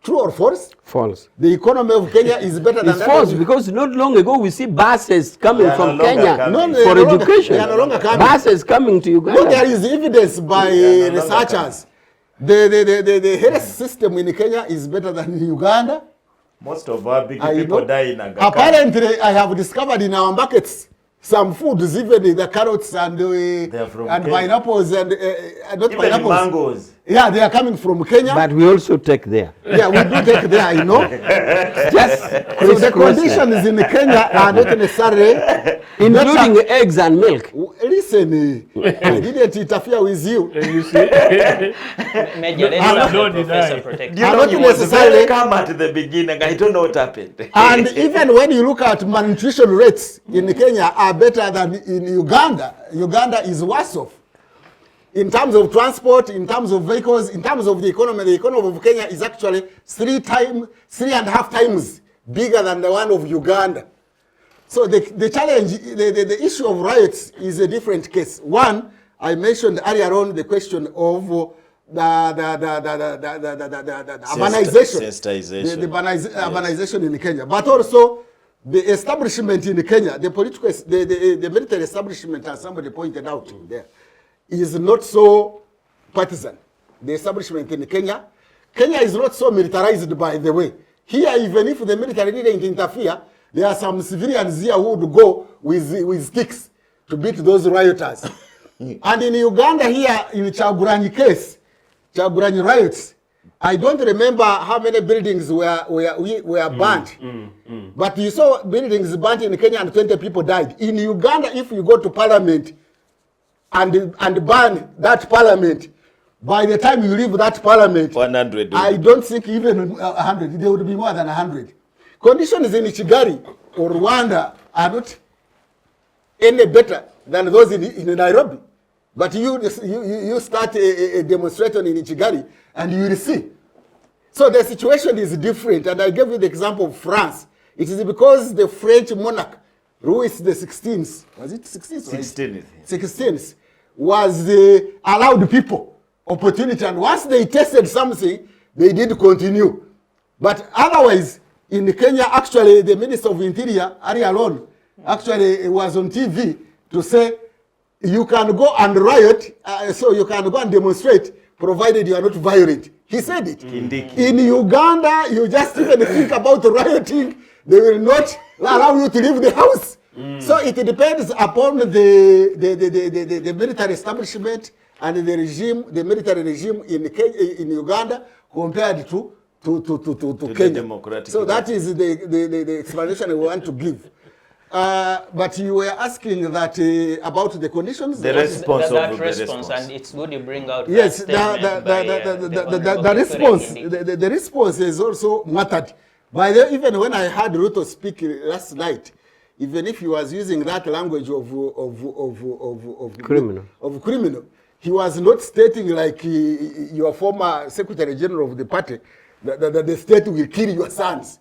True or false? False. The economy of Kenya is better than It's that false of- because not long ago we see buses coming They are from no longer Kenya coming. No, they for are no longer- education. they are no longer coming. Buses coming to Uganda. No, there is evidence by Yeah, no longer researchers. The health system in Kenya is better than in Uganda. Most of our big I people know. die in Aga Khan. Apparently, I have discovered in our markets some foods, even the carrots and are from Kenya. pineapples and not Even pineapples. mangoes. Yeah, they are coming from Kenya. But we also take there. Yeah, we do take there, I know. Just So the conditions in Kenya are not necessarily including better. eggs and milk. Listen, I didn't interfere with you. You see? Major, let's I'm have not the professor denying. protect. Do you I'm know not he was necessarily- very calm at the beginning? I don't know what happened. And even when you look at malnutrition rates in Kenya are better than in Uganda. Uganda is worse off. In terms of transport, in terms of vehicles, in terms of the economy of Kenya is actually 3.5 times bigger than the one of Uganda. So the challenge, the issue of riots is a different case. One, I mentioned earlier on the question of the urbanization, Sensitization. the urbanization in Kenya, but also the establishment in Kenya, the political, the military establishment, as somebody pointed out there, is not so partisan. The establishment in Kenya is not so militarized, by the way. Here, even if the military didn't interfere, there are some civilians here who would go with sticks to beat those rioters. And in Uganda here, in Kyagulanyi case, Kyagulanyi riots, I don't remember how many buildings were burnt. But you saw buildings burnt in Kenya and 20 people died. In Uganda, if you go to parliament and burn that parliament, by the time you leave that parliament, 100. I don't think even 100, there would be more than 100. Conditions in Kigali or Rwanda are not any better than those in Nairobi. But you start a demonstration in Kigali and you will see. So the situation is different, and I gave you the example of France. It is because the French monarch, Louis the 16th, was it 16th? 16th. 16th, was allowed people opportunity, and once they tested something, they did continue. But otherwise, in Kenya, actually, the Minister of Interior, Ari Alon, actually was on TV to say, you can go and riot, so you can go and demonstrate, provided you are not violent. He said it. In Uganda, you just even think about rioting, they will not allow you to leave the house. So it depends upon the military establishment and the regime, the military regime in Uganda compared to Kenya. So that is the explanation I want to give. But you were asking that about the conditions. The response that of the response, response. and it's good you bring out Yes, that the response. The response is also mattered. By the even when I heard Ruto speak last night, even if he was using that language of Criminal. of criminal, he was not stating like your former Secretary General of the party that the state will kill your sons.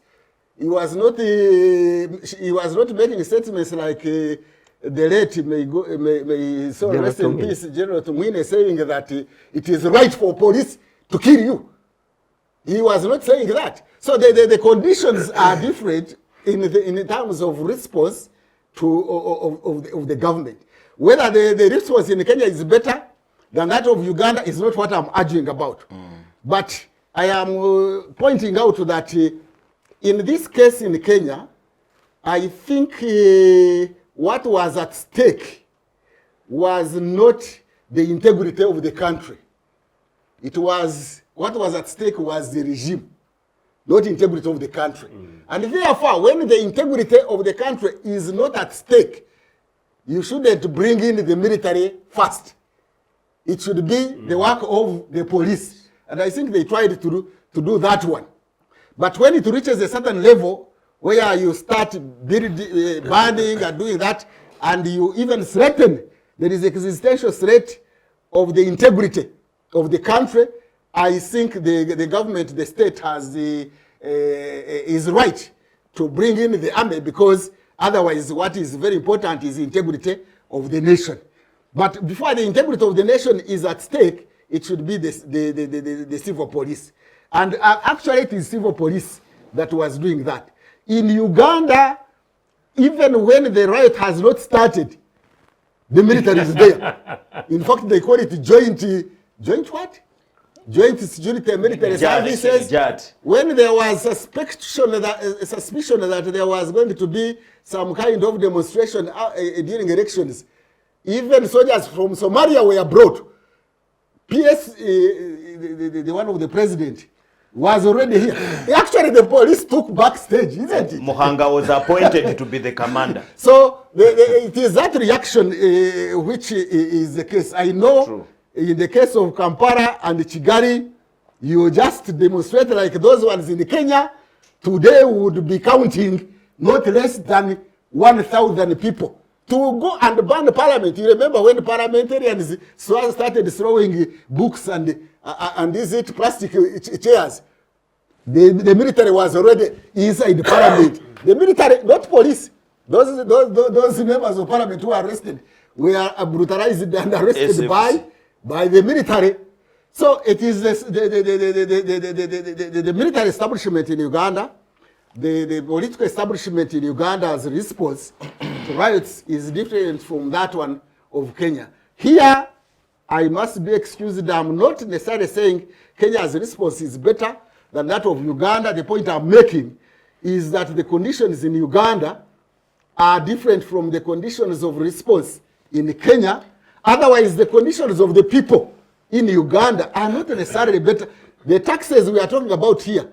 He was not making statements like the late may so rest in peace General Tumwine saying that it is right for police to kill you. He was not saying that. So the conditions are different in terms of response of the government. Whether the response in Kenya is better than that of Uganda is not what I'm arguing about. But I am pointing out that in this case in Kenya, I think what was at stake was not the integrity of the country. It was, what was at stake was the regime, not integrity of the country. And therefore, when the integrity of the country is not at stake, you shouldn't bring in the military first. It should be the work of the police. And I think they tried to do that one. But when it reaches a certain level where you start burning and doing that, and you even threaten, there is existential threat of the integrity of the country, I think the government, the state has is right to bring in the army, because otherwise what is very important is the integrity of the nation. But before the integrity of the nation is at stake, it should be the civil police. And actually it is civil police that was doing that. In Uganda, even when the riot has not started, the military is there. In fact, they call it joint what? Joint security and military services. When there was suspicion that there was going to be some kind of demonstration during elections, even soldiers from Somalia were brought. PS, the one of the president, was already here. Actually, the police took backstage, isn't it? Muhanga was appointed to be the commander. So it is that reaction which is the case. I know. True. In the case of Kampala and Kigali, you just demonstrate like those ones in Kenya. Today would be counting not less than 1,000 people to go and burn the parliament. You remember when parliamentarians started throwing books and is it plastic chairs? The military was already inside the parliament. The military, not police. Those members of parliament who were arrested were brutalized and arrested by the military. So it is the military establishment in Uganda, the political establishment in Uganda's response to riots is different from that one of Kenya. Here, I must be excused. I'm not necessarily saying Kenya's response is better than that of Uganda. The point I'm making is that the conditions in Uganda are different from the conditions of response in Kenya. Otherwise, the conditions of the people in Uganda are not necessarily better. The taxes we are talking about here,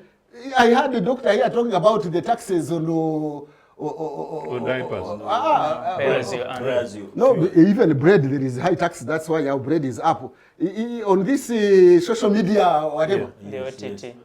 I heard the doctor here talking about the taxes on diapers. No, even bread, there is high tax. That's why our bread is up. On this social media or whatever.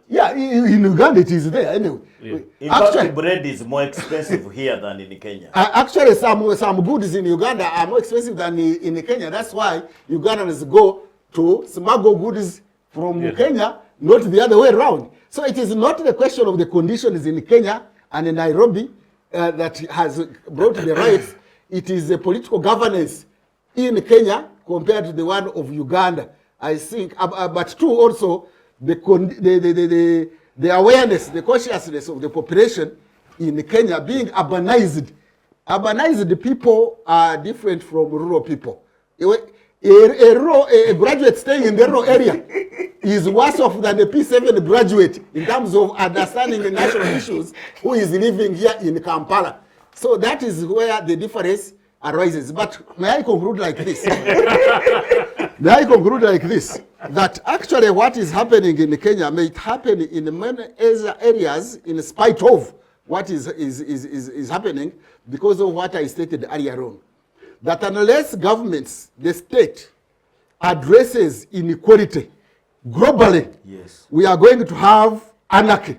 Yeah, in Uganda it is there anyway. Yeah. In fact, bread is more expensive here than in Kenya. Actually, some goods in Uganda are more expensive than in Kenya. That's why Ugandans go to smuggle goods from Kenya, not the other way around. So it is not the question of the conditions in Kenya and in Nairobi that has brought the riots. It is the political governance in Kenya compared to the one of Uganda, I think. But two, also the awareness, the consciousness of the population in Kenya being urbanized. Urbanized people are different from rural people. A graduate staying in the rural area is worse off than a P7 graduate in terms of understanding the national issues who is living here in Kampala. So that is where the difference arises. But may I conclude like this? That actually what is happening in Kenya may happen in many areas in spite of what is happening because of what I stated earlier on. That unless governments, the state, addresses inequality globally, we are going to have anarchy.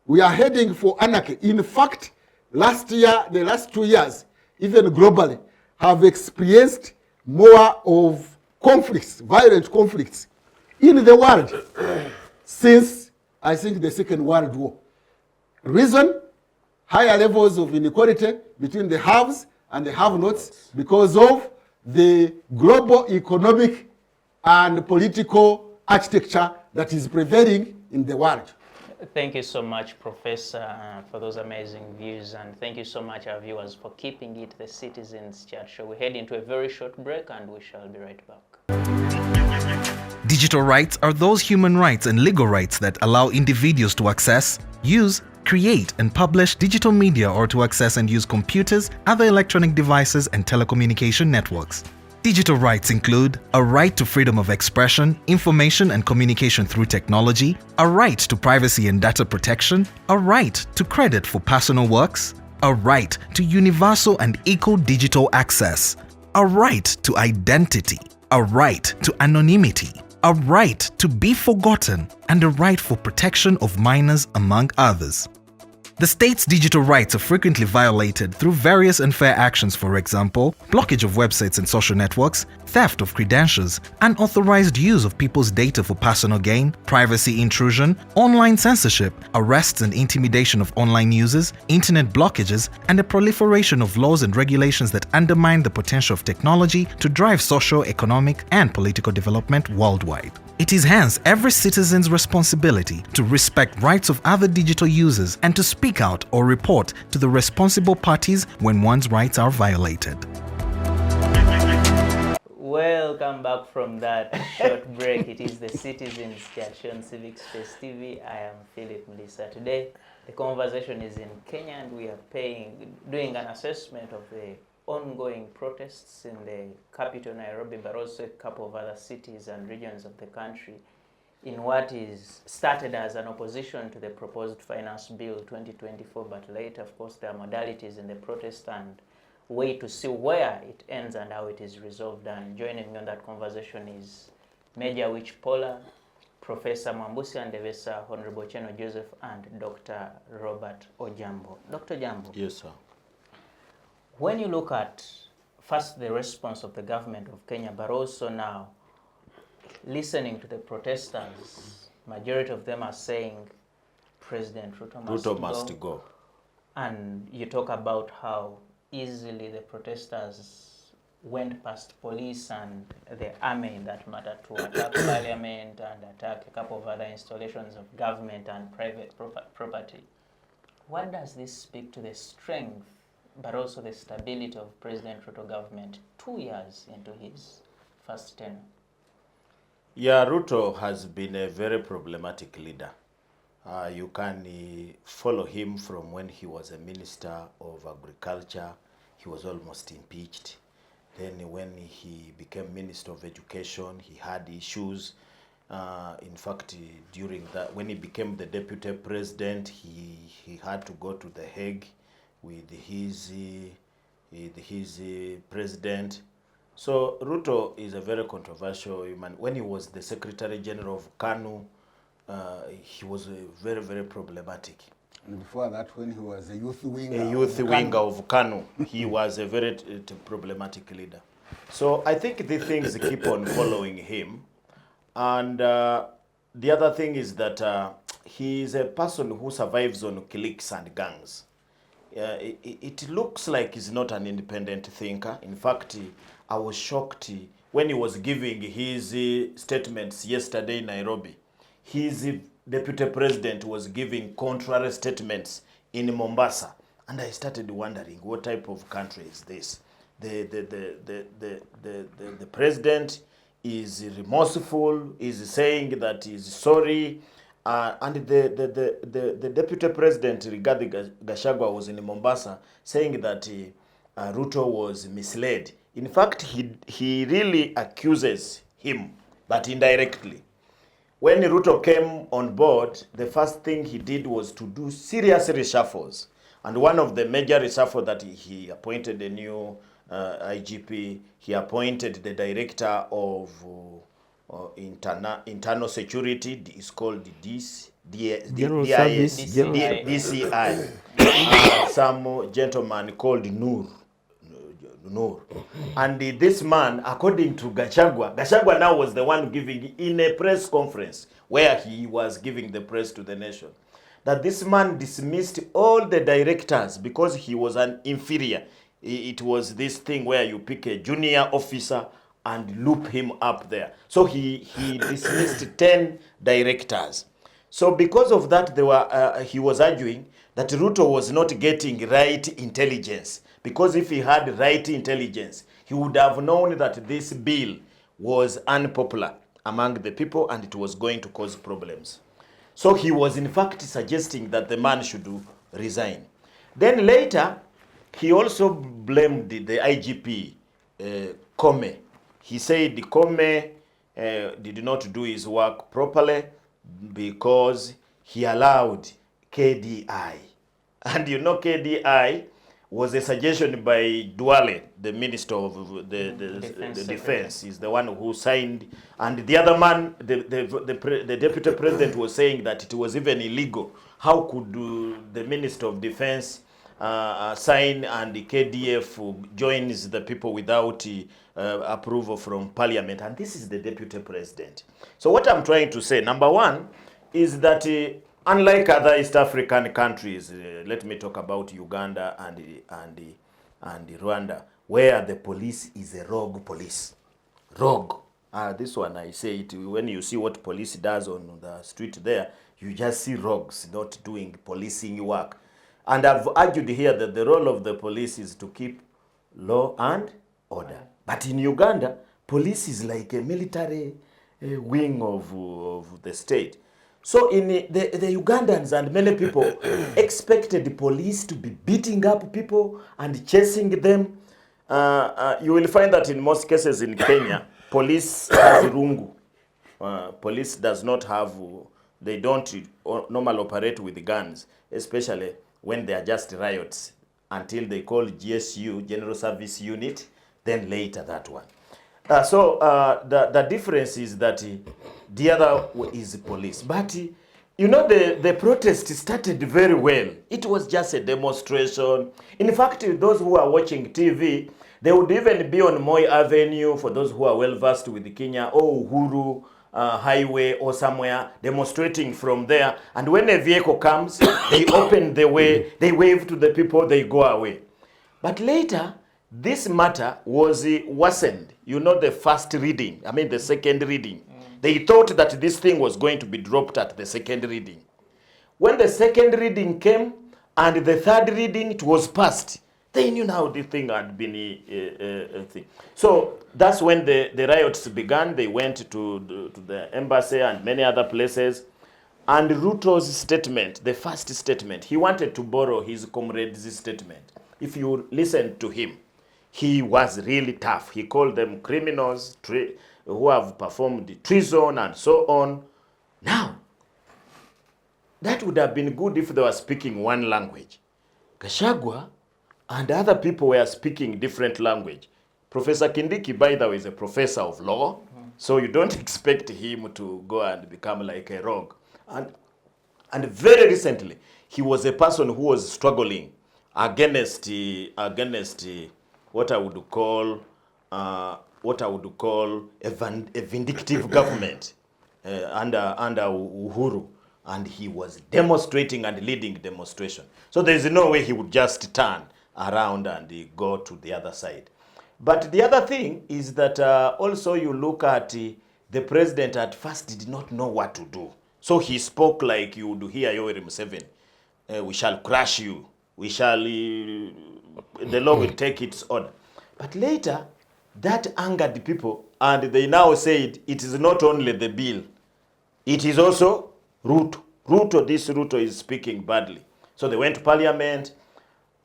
We are heading for anarchy. In fact, last year, the last 2 years, even globally, have experienced more of conflicts, violent conflicts in the world since, I think, the Second World War. Reason? Higher levels of inequality between the haves and the have-nots because of the global economic and political architecture that is prevailing in the world. Thank you so much, Professor, for those amazing views, and thank you so much, our viewers, for keeping it the Citizens Chat Show. We head into a very short break, and we shall be right back. Digital rights are those human rights and legal rights that allow individuals to access, use, create and publish digital media or to access and use computers, other electronic devices and telecommunication networks. Digital rights include a right to freedom of expression, information and communication through technology, a right to privacy and data protection, a right to credit for personal works, a right to universal and equal digital access, a right to identity, a right to anonymity, a right to be forgotten, and a right for protection of minors, among others. The state's digital rights are frequently violated through various unfair actions, for example, blockage of websites and social networks, theft of credentials, unauthorized use of people's data for personal gain, privacy intrusion, online censorship, arrests and intimidation of online users, internet blockages, and the proliferation of laws and regulations that undermine the potential of technology to drive social, economic, and political development worldwide. It is hence every citizen's responsibility to respect rights of other digital users and to speak out or report to the responsible parties when one's rights are violated. Welcome back from that short break. It is the Citizens Chat Show on Civic Space TV. I am Phillip Muliisa. Today, the conversation is in Kenya, and we are doing an assessment of the ongoing protests in the capital Nairobi, but also a couple of other cities and regions of the country in what is started as an opposition to the proposed Finance Bill 2024, but later, of course, there are modalities in the protest and way to see where it ends and how it is resolved. And joining me on that conversation is Major Awich Pollar, Professor Mwambustya, Ndebesa, Honorable Othieno Joseph, and Dr. Robert Ojambo. Dr. Ojambo. Yes, sir. When you look at first the response of the government of Kenya, but also now listening to the protesters, majority of them are saying President Ruto must go. And you talk about how easily the protesters went past police and the army in that matter to attack parliament and attack a couple of other installations of government and private property. What does this speak to the strength but also the stability of President Ruto government 2 years into his first tenure? Yeah, Ruto has been a very problematic leader. You can follow him from when he was a Minister of Agriculture. He was almost impeached. Then when he became Minister of Education, he had issues. In fact, during that, when he became the Deputy President, he had to go to The Hague with his president. So Ruto is a very controversial human. When he was the Secretary General of KANU, he was very, very problematic. And before that, when he was a youth winger, of KANU, he was a very problematic leader. So I think the things keep on following him. And the other thing is that he is a person who survives on cliques and gangs. It looks like he's not an independent thinker. In fact, I was shocked when he was giving his statements yesterday in Nairobi. His Deputy President was giving contrary statements in Mombasa. And I started wondering, what type of country is this? The president is remorseful, is saying that he's sorry, and the Deputy President, Rigathi Gachagua, was in Mombasa saying that Ruto was misled. In fact, he really accuses him, but indirectly. When Ruto came on board, the first thing he did was to do serious reshuffles. And one of the major reshuffles that he appointed a new IGP, he appointed the director of internal security, is called DCI. Some gentleman called Noor. And this man, according to Gachagua now was the one giving in a press conference where he was giving the press to the nation, that this man dismissed all the directors because he was an inferior. It was this thing where you pick a junior officer and loop him up there. So he dismissed 10 directors. So because of that, he was arguing that Ruto was not getting right intelligence. Because if he had right intelligence, he would have known that this bill was unpopular among the people and it was going to cause problems. So he was in fact suggesting that the man should resign. Then later, he also blamed the IGP, Kome. He said Kome did not do his work properly because he allowed KDI. And you know KDI was a suggestion by Duale, the Minister of the Defense. He's the one who signed. And the other man, the Deputy President was saying that it was even illegal. How could the Minister of Defense sign and the KDF joins the people without approval from Parliament? And this is the Deputy President. So what I'm trying to say, number one, is that unlike other East African countries, let me talk about Uganda and Rwanda, where the police is a rogue police. Rogue. This one, I say it, when you see what police does on the street there, you just see rogues not doing policing work. And I've argued here that the role of the police is to keep law and order. But in Uganda, police is like a military wing of the state. So in the Ugandans and many people expected the police to be beating up people and chasing them. You will find that in most cases in Kenya, police has rungu. Police does not have, they don't normally operate with guns, especially when they are just riots, until they call GSU, General Service Unit, then later that one. So the difference is that the other is police. But you know, the protest started very well. It was just a demonstration. In fact, those who are watching TV, they would even be on Moi Avenue, for those who are well versed with the Kenya, or Uhuru Highway or somewhere, demonstrating from there. And when a vehicle comes, they open the way, they wave to the people, they go away. But later, this matter was worsened. You know, the first reading, the second reading. They thought that this thing was going to be dropped at the second reading. When the second reading came and the third reading, it was passed. They knew now the thing had been a thing. So that's when the riots began. They went to the embassy and many other places. And Ruto's statement, the first statement, he wanted to borrow his comrade's statement. If you listen to him, he was really tough. He called them criminals who have performed treason and so on. Now, that would have been good if they were speaking one language. Gachagua and other people were speaking different language. Professor Kindiki, by the way, is a professor of law, so you don't expect him to go and become like a rogue. And very recently, he was a person who was struggling against what I would call a vindictive government under Uhuru, and he was demonstrating and leading demonstration. So there is no way he would just turn around and go to the other side. But the other thing is that also you look at the president at first did not know what to do. So he spoke like you would hear Yoweri Museveni. We shall crush you. We shall, the law will take its order. But later, that angered people, and they now said it is not only the bill, it is also Ruto. This Ruto is speaking badly. So they went to Parliament,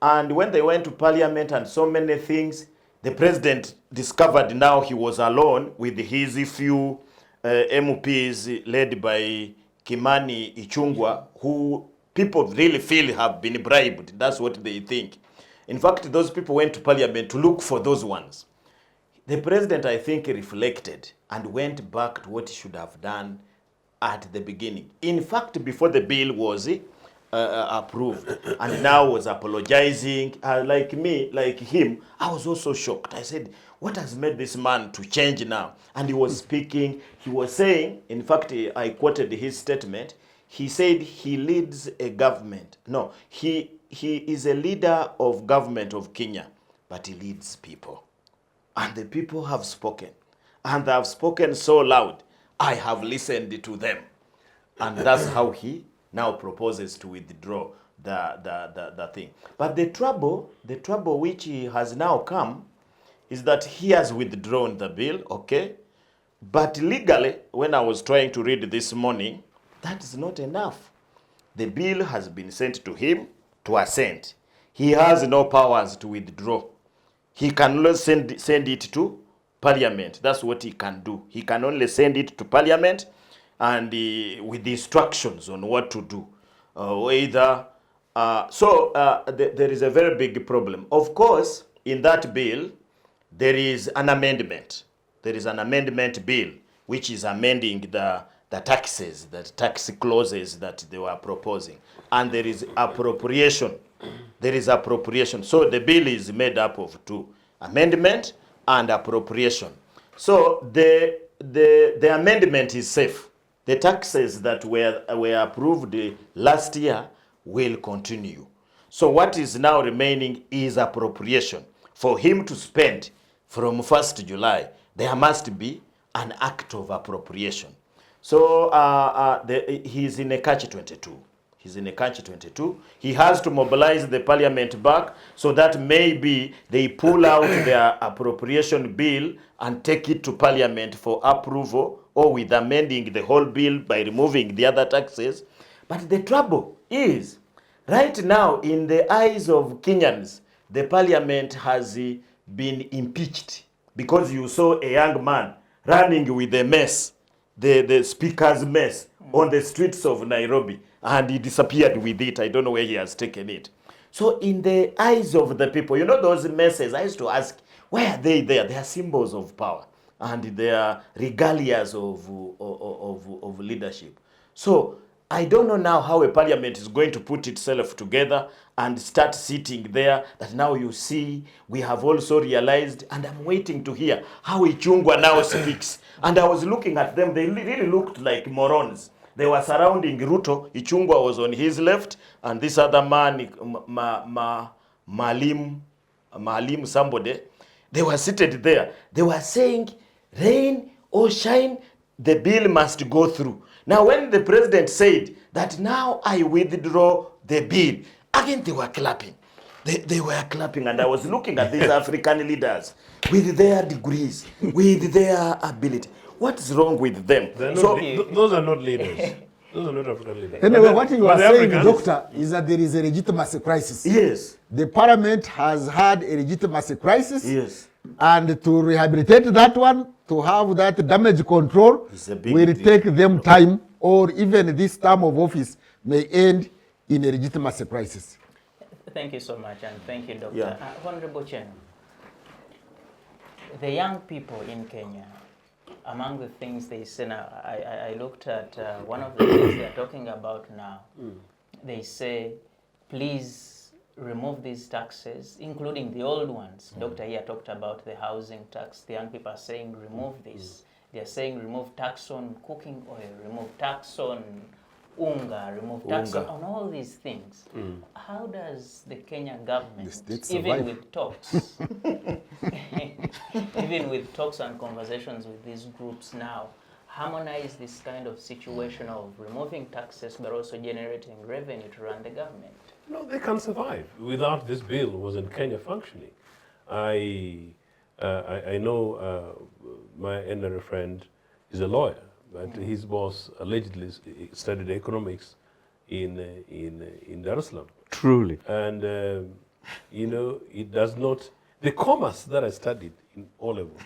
and when they went to Parliament and so many things, the president discovered now he was alone with his few MPs led by Kimani Ichung'wah, who people really feel have been bribed. That's what they think. In fact, those people went to Parliament to look for those ones. The president, I think, reflected and went back to what he should have done at the beginning. In fact, before the bill was approved, and now was apologizing. Like him, I was also shocked. I said, what has made this man to change now? And he was speaking, he was saying, in fact, I quoted his statement. He said he leads a government. No, he is a leader of government of Kenya, but he leads people. And the people have spoken. And they have spoken so loud, I have listened to them. And that's how he now proposes to withdraw the thing. But the trouble which has now come is that he has withdrawn the bill, okay? But legally, when I was trying to read this morning, that is not enough. The bill has been sent to him to assent. He has no powers to withdraw. He can only send it to Parliament. That's what he can do. He can only send it to Parliament and with the instructions on what to do. There is a very big problem. Of course, in that bill, there is an amendment. There is an amendment bill which is amending the taxes, the tax clauses that they were proposing. And there is appropriation. There is appropriation. So the bill is made up of two, amendment and appropriation. So the amendment is safe. The taxes that were approved last year will continue. So what is now remaining is appropriation. For him to spend from 1st July, there must be an act of appropriation. So he's in a catch-22. He's in a catch-22. He has to mobilize the parliament back so that maybe they pull out their appropriation bill and take it to parliament for approval, or with amending the whole bill by removing the other taxes. But the trouble is, right now, in the eyes of Kenyans, the parliament has been impeached because you saw a young man running with a mess, the speaker's mess, on the streets of Nairobi, and he disappeared with it. I don't know where he has taken it. So in the eyes of the people, you know those messes, I used to ask, why are they there? They are symbols of power, and they are regalias of leadership. So I don't know now how a parliament is going to put itself together and start sitting there, that now you see, we have also realized, and I'm waiting to hear how Ichungwa now speaks. And I was looking at them, they really looked like morons. They were surrounding Ruto. Ichungwa was on his left, and this other man, Malim somebody, they were seated there. They were saying, rain or shine, the bill must go through. Now, when the president said that now I withdraw the bill, again they were clapping. They were clapping, and I was looking at these African leaders with their degrees, with their ability. What's wrong with them? Those are not leaders. Those are not African leaders. Anyway, what you are saying, Doctor, is that there is a legitimacy crisis. Yes. The parliament has had a legitimacy crisis. Yes. And to rehabilitate that one, to have that damage control, will take them time, or even this term of office may end in a legitimacy crisis. Thank you so much, and thank you, Doctor. Yeah. Honorable Chen, the young people in Kenya, among the things they say now, I looked at one of the things they're talking about now. They say, please remove these taxes, including the old ones. Doctor here talked about the housing tax. The young people are saying, remove this. They're saying, remove tax on cooking oil, remove tax on unga, remove tax on all these things. How does the Kenya government, even with talks, even with talks and conversations with these groups now, harmonize this kind of situation of removing taxes but also generating revenue to run the government? No, they can survive without this bill. Wasn't Kenya functioning? I know my NRA friend is a lawyer, but his boss allegedly studied economics in Dar es Salaam. Truly. And you know, it does not. The commerce that I studied in O level,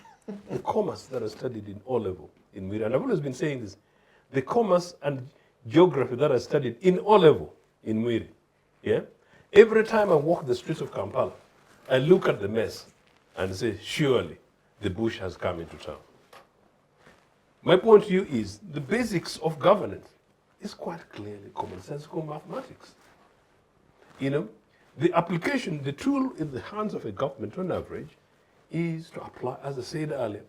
the commerce that I studied in O level in Mwiri, and I've always been saying this, the commerce and geography that I studied in O level in Mwiri. Yeah? Every time I walk the streets of Kampala, I look at the mess and say, surely the bush has come into town. My point to you is the basics of governance is quite clearly commonsensical mathematics. you know, the application, the tool in the hands of a government on average is to apply, as I said earlier,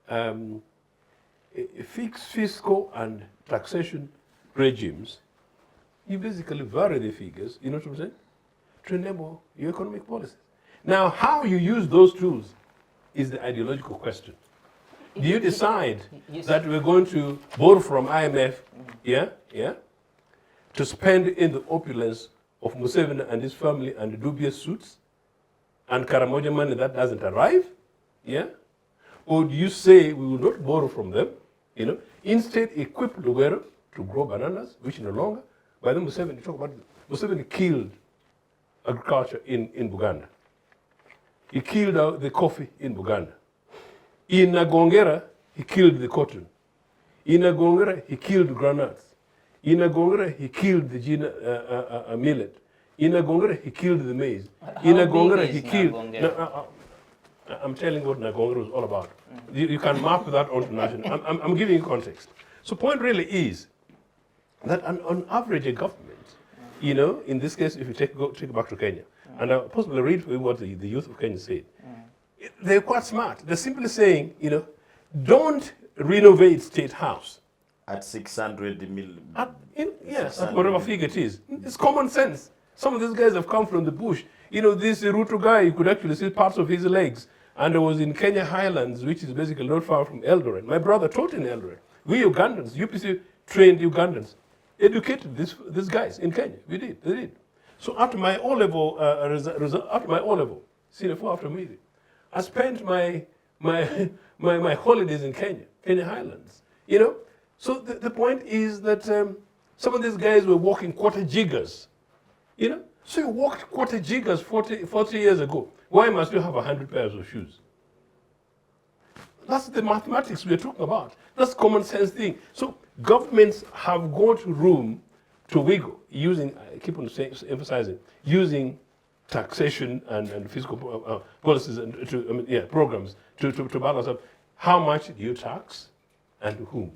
a fixed fiscal and taxation regimes. You basically vary the figures, you know what I'm saying, to enable your economic policies. Now, how you use those tools is the ideological question. Do you decide that we're going to borrow from IMF, to spend in the opulence of Museveni and his family and the dubious suits, and Karamoja money that doesn't arrive, or do you say we will not borrow from them, you know, instead equip Lugero to grow bananas, which no longer, by the Museveni, talk about Museveni killed agriculture in Uganda. He killed the coffee in Uganda. In Nagongera, he killed the cotton. In Nagongera, he killed granules. In Nagongera, he killed the millet. In Nagongera, he killed the maize. In Nagongera, he killed... I'm telling what Nagongera was all about. You can map that onto national. I'm giving you context. So point really is that on average, a government, you know, in this case, if you take it back to Kenya, and I'll possibly read for you what the youth of Kenya said. They're quite smart. They're simply saying, you know, don't renovate State House. At 600 million. Yes, at whatever figure it is. It's common sense. Some of these guys have come from the bush. You know, this Ruto guy, you could actually see parts of his legs. And I was in Kenya Highlands, which is basically not far from Eldoret. My brother taught in Eldoret. We Ugandans, UPC trained Ugandans, educated these guys in Kenya. We did, they did. So after my O-level, senior 4 after meeting, I spent my holidays in Kenya Highlands, you know. So the point is that some of these guys were walking quarter jiggers, you know. So you walked quarter jiggers 40 years ago. Why must you have 100 pairs of shoes? That's the mathematics we're talking about. That's common sense thing. So governments have got room to wiggle using, I keep on emphasizing, using taxation and fiscal policies and programs to balance up. How much do you tax and to whom?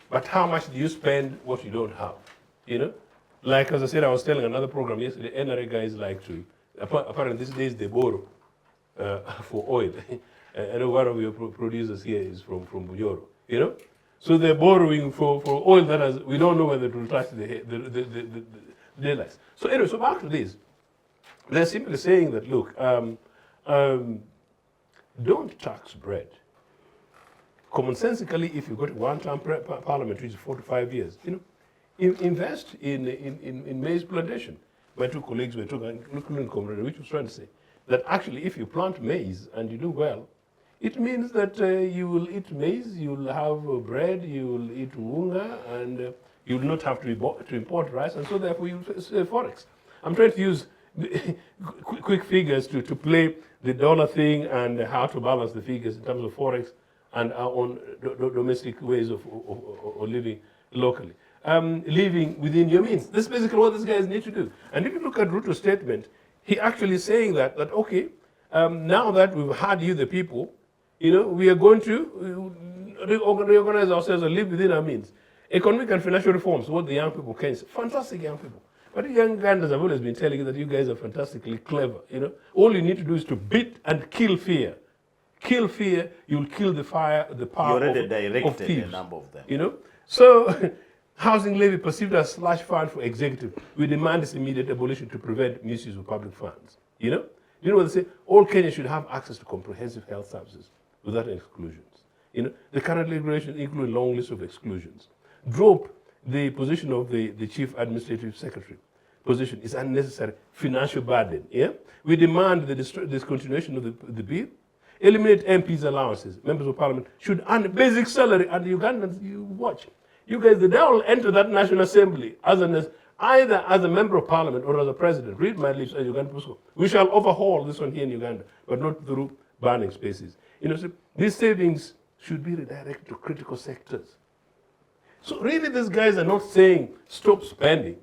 But how much do you spend what you don't have? You know? Like, as I said, I was telling another program yesterday, NRA guys like to, apparently these days they borrow for oil. I know one of your producers here is from Bujoro, you know? So they're borrowing for oil that we don't know whether it will touch the daylights. So anyway, so back to this. They're simply saying that, look, don't tax bread. Commonsensically, if you've got one-term parliament, which is 4 to 5 years, you know, invest in maize plantation. My two colleagues were talking, including Comrade, which was trying to say that actually if you plant maize and you do well, it means that you will eat maize, you will have bread, you will eat wunga, and you will not have to import rice, and so therefore you will forex. I'm trying to use quick figures to play the dollar thing and how to balance the figures in terms of forex and our own domestic ways of living locally. Living within your means. This is basically what these guys need to do. And if you look at Ruto's statement, he actually is saying that okay, now that we've had you, the people, you know, we are going to reorganize ourselves and live within our means. Economic and financial reforms, what the young people can say. Fantastic young people. But the young Ugandans have always been telling you that you guys are fantastically clever, you know. All you need to do is to beat and kill fear. Kill fear, you'll kill the fire, the power you already of directed thieves, a number of them. you know. So, housing levy perceived as slush fund for executive. We demand its immediate abolition to prevent misuse of public funds. You know? You know what they say? All Kenyans should have access to comprehensive health services without exclusions. You know, the current regulations include a long list of exclusions. Drop the position of the chief administrative secretary. Position is unnecessary financial burden. Yeah? We demand the discontinuation of the bill. Eliminate MPs' allowances. Members of parliament should earn a basic salary, and the Ugandans, you watch. You guys, the devil enter that National Assembly either as a member of parliament or as a president. Read my lips as Uganda Pusco. We shall overhaul this one here in Uganda, but not through burning spaces. You know, so these savings should be redirected to critical sectors. So really these guys are not saying stop spending.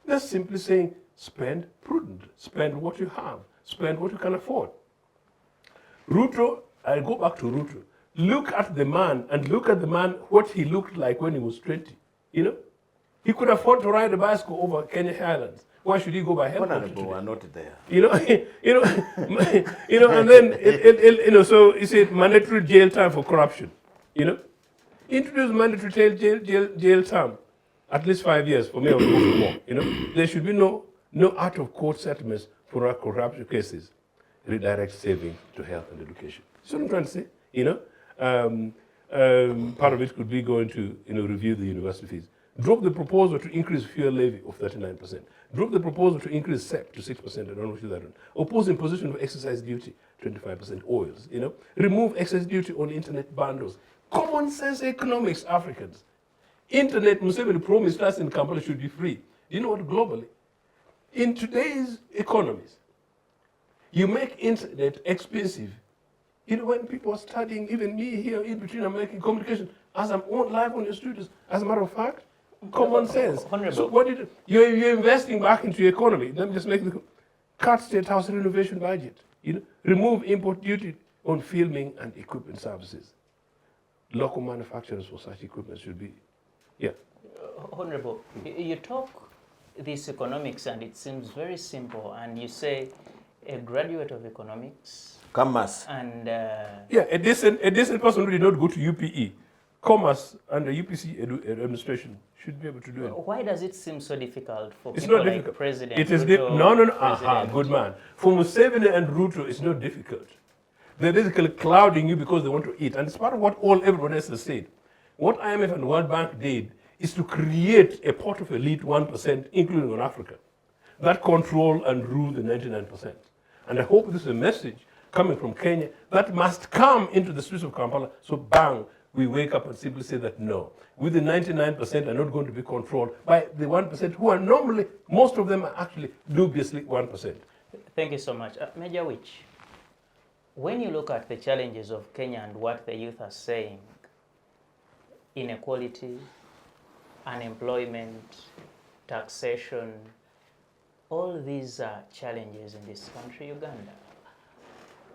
They're simply saying spend prudent, spend what you have, spend what you can afford. Ruto, I go back to Ruto. Look at the man and look at the man what he looked like when he was 20. You know? He could afford to ride a bicycle over Kenya Highlands. Why should he go by helicopter? Honorable, are not there. And then so you say mandatory jail time for corruption. Introduce mandatory jail term, at least 5 years for me or more. There should be no out of court settlements for corruption cases. Redirect savings to health and education. That's what I'm trying to say. Part of it could be going to review the university fees. Drop the proposal to increase fuel levy of 39%. Drop the proposal to increase SEP to 6%. I don't know what that on. Oppose imposition of excise duty, 25% oils. Remove excise duty on internet bundles. Common sense economics, Africans. Internet, Museveni promised us in Kampala should be free. You know what? Globally, in today's economies, you make internet expensive. When people are studying, even me here in between, I'm making communication as I'm on live on your studios. As a matter of fact, common sense. So what you're investing back into your economy. Let me just make the cut state house renovation budget. Remove import duty on filming and equipment services. Local manufacturers for such equipment should be, Honorable, you talk this economics and it seems very simple, and you say a graduate of economics. Commerce. And a decent person who did not go to UPE, commerce and the UPC administration should be able to do it. Why does it seem so difficult for it's people not like difficult. President It is Ruto, good man. For Museveni and Ruto, it's not difficult. They're basically clouding you because they want to eat. And it's part of what everyone else has said. What IMF and World Bank did is to create a pot of elite 1%, including on Africa, that control and rule the 99%. And I hope this is a message coming from Kenya that must come into the streets of Kampala. So bang, we wake up and simply say that no, with the 99% are not going to be controlled by the 1% who are normally, most of them are actually dubiously 1%. Thank you so much. Major Awich, when you look at the challenges of Kenya and what the youth are saying, inequality, unemployment, taxation, all these are challenges in this country, Uganda.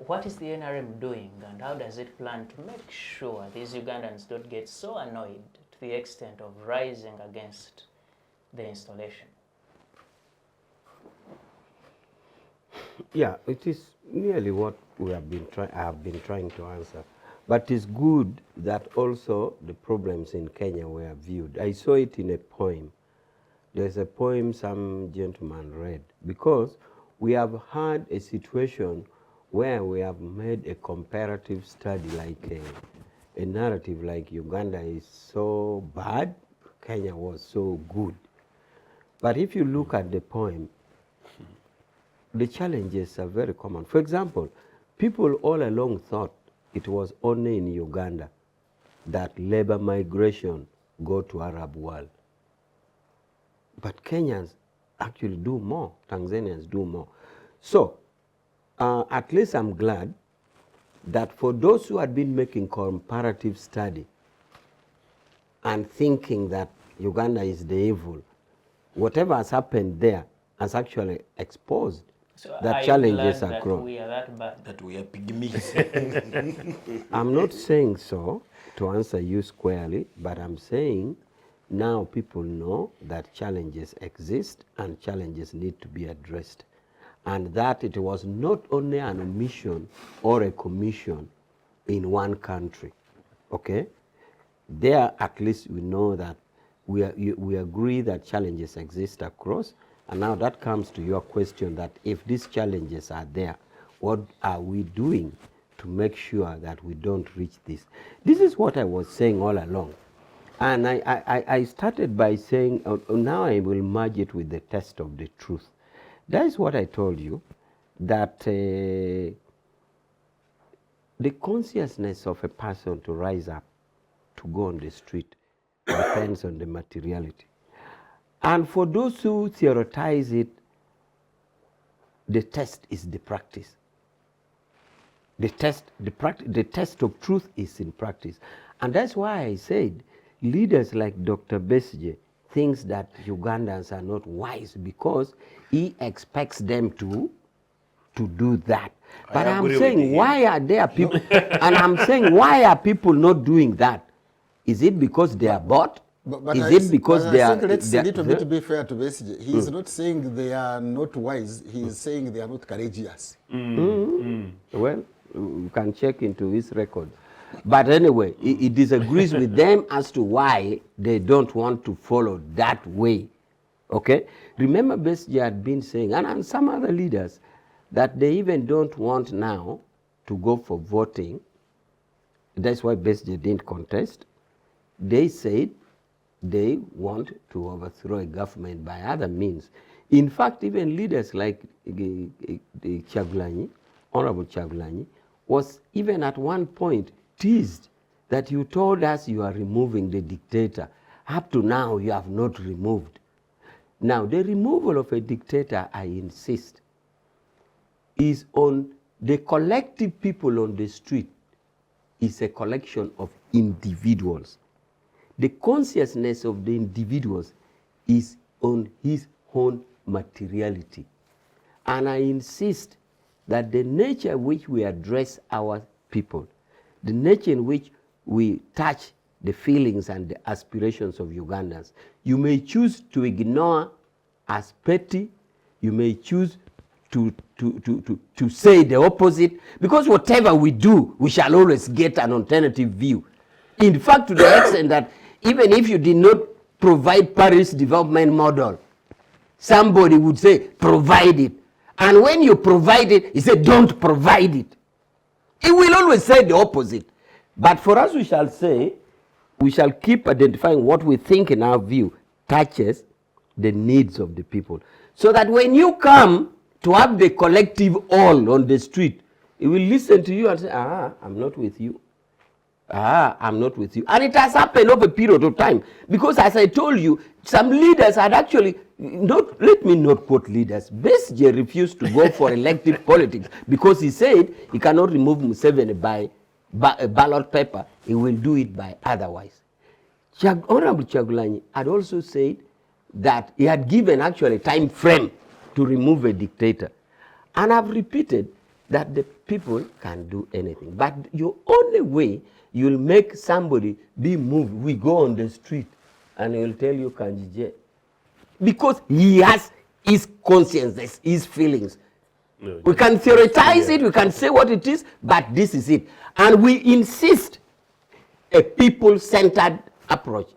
What is the NRM doing, and how does it plan to make sure these Ugandans don't get so annoyed to the extent of rising against the installation? Yeah, it is nearly what I have been trying to answer. But it's good that also the problems in Kenya were viewed. I saw it in a poem. There's a poem some gentleman read, because we have had a situation where we have made a comparative study, like a narrative like Uganda is so bad, Kenya was so good. But if you look at the poem, the challenges are very common. For example, people all along thought it was only in Uganda that labor migration go to Arab world. But Kenyans actually do more, Tanzanians do more. So, at least I'm glad that for those who had been making comparative study and thinking that Uganda is the evil, whatever has happened there has actually exposed that challenges are grown. We are that bad. That we are pygmies. I'm not saying so to answer you squarely, but I'm saying now people know that challenges exist and challenges need to be addressed. And that it was not only an omission or a commission in one country, okay? There at least we know that we agree that challenges exist across. And now that comes to your question that if these challenges are there, what are we doing to make sure that we don't reach this? This is what I was saying all along. And I started by saying, now I will merge it with the test of the truth. That is what I told you, that the consciousness of a person to rise up, to go on the street, depends on the materiality. And for those who theorize it, the test is the practice. The test of truth is in practice. And that's why I said leaders like Dr. Besige thinks that Ugandans are not wise because he expects them to do that. But I'm saying, why are there people, and I'm saying, why are people not doing that? Is it because they are bought? But Is it because they I are... think let's they a are- little bit to be fair to Besigye. He is not saying they are not wise. He is saying they are not courageous. Well, you can check into his record. But anyway, he disagrees with them as to why they don't want to follow that way. Okay? Remember, Besigye had been saying, and some other leaders, that they even don't want now to go for voting. That's why Besigye didn't contest. They said they want to overthrow a government by other means. In fact, even leaders like Kyagulanyi, Honorable Kyagulanyi, was even at one point teased that you told us you are removing the dictator. Up to now, you have not removed. Now, the removal of a dictator, I insist, is on the collective people on the street, is a collection of individuals. The consciousness of the individuals is on his own materiality. And I insist that the nature in which we address our people, the nature in which we touch the feelings and the aspirations of Ugandans, you may choose to ignore as petty, you may choose to say the opposite, because whatever we do, we shall always get an alternative view. In fact, to the extent that even if you did not provide Paris development model, somebody would say, provide it. And when you provide it, he said, don't provide it. He will always say the opposite. But for us, we shall say, we shall keep identifying what we think in our view touches the needs of the people. So that when you come to have the collective all on the street, he will listen to you and say, I'm not with you. I'm not with you. And it has happened over a period of time. Because as I told you, some leaders had actually, let me not quote leaders, Besigye refused to go for elective politics because he said he cannot remove Museveni by ballot paper. He will do it by otherwise. Honorable Kyagulanyi had also said that he had given actually a time frame to remove a dictator. And I've repeated that the people can do anything. But your only way you'll make somebody be moved, we go on the street and he'll tell you Kanjije. Because he has his conscience, his feelings. No, we can theorize it, we can say what it is, but this is it. And we insist a people-centered approach.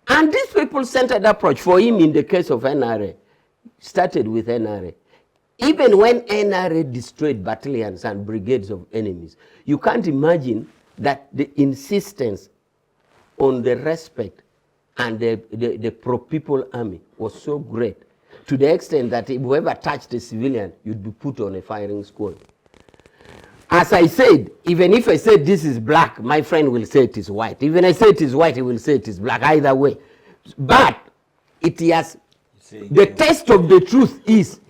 And this people-centered approach for him in the case of NRA started with NRA. Even when NRA destroyed battalions and brigades of enemies, you can't imagine that the insistence on the respect and the pro-people army was so great to the extent that if whoever touched a civilian, you'd be put on a firing squad. As I said, even if I said this is black, my friend will say it is white. Even if I say it is white, he will say it is black, either way. But it has, the test of the truth is,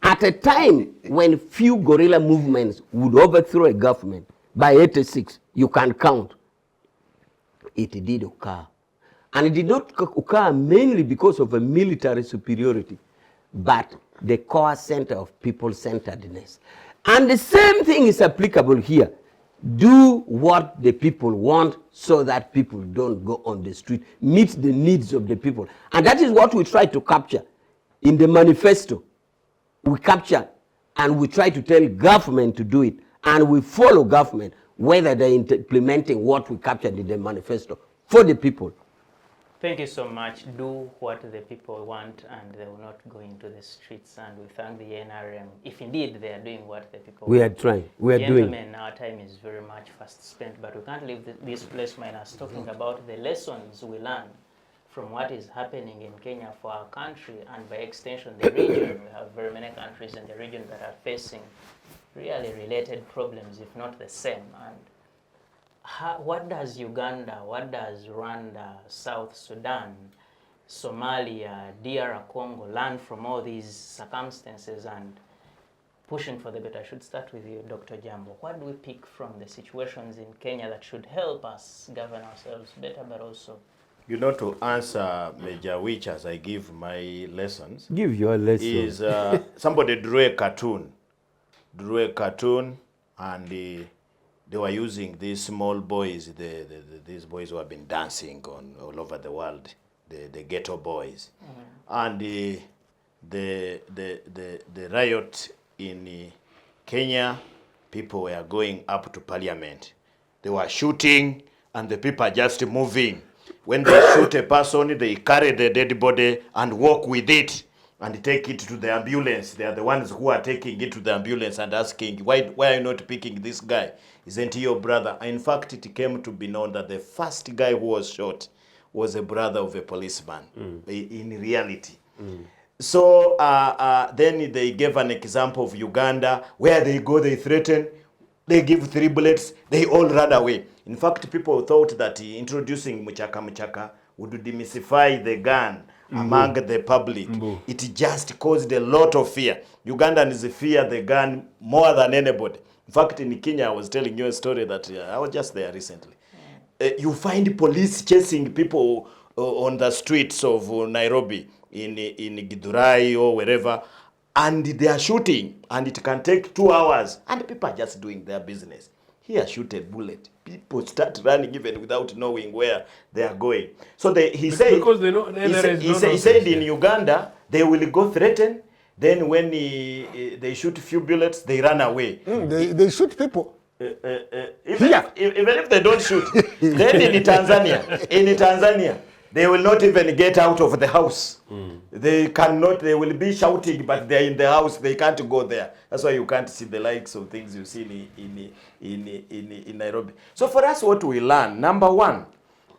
at a time when few guerrilla movements would overthrow a government, by 86, you can count, it did occur. And it did not occur mainly because of a military superiority, but the core center of people-centeredness. And the same thing is applicable here. Do what the people want so that people don't go on the street. Meet the needs of the people. And that is what we try to capture in the manifesto. We capture and we try to tell government to do it. And we follow government, whether they're implementing what we captured in the manifesto for the people. Thank you so much. Do what the people want and they will not go into the streets. And we thank the NRM, if indeed they are doing what the people want. We are trying. We are doing. Gentlemen, our time is very much fast spent, but we can't leave this place minus talking about the lessons we learn from what is happening in Kenya for our country and by extension the region. We have very many countries in the region that are facing really related problems, if not the same. And what does Uganda, what does Rwanda, South Sudan, Somalia, DR Congo learn from all these circumstances and pushing for the better? I should start with you, Dr. Ojambo. What do we pick from the situations in Kenya that should help us govern ourselves better, but also... You know, to answer Major Awich as I give my lessons, give your lesson. Is somebody drew a cartoon and they were using these small boys, these boys who have been dancing all over the world, the ghetto boys. And the riot in Kenya, people were going up to parliament. They were shooting, and the people are just moving. When they shoot a person, they carry the dead body and walk with it and take it to the ambulance. They are the ones who are taking it to the ambulance and asking, why are you not picking this guy? Isn't he your brother? In fact, it came to be known that the first guy who was shot was a brother of a policeman, in reality. So then they gave an example of Uganda, where they go, they threaten, they give 3 bullets, they all run away. In fact, people thought that introducing muchaka would demystify the gun among the public. It just caused a lot of fear. Ugandans fear the gun more than anybody. In fact, in Kenya, I was telling you a story that I was just there recently. You find police chasing people on the streets of Nairobi, in Githurai or wherever, and they are shooting, and it can take 2 hours, and people are just doing their business. Here, shoot a bullet. People start running even without knowing where they are going. So he said in Uganda, they will go threaten. Then when they shoot a few bullets, they run away. They shoot people. Even if they don't shoot, then in Tanzania, they will not even get out of the house. They cannot, they will be shouting, but they're in the house, they can't go there. That's why you can't see the likes of things you see in Nairobi. So for us, what we learn, number one,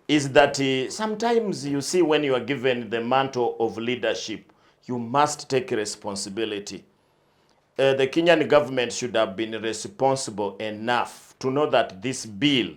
is that sometimes you see when you are given the mantle of leadership, you must take responsibility. The Kenyan government should have been responsible enough to know that this bill,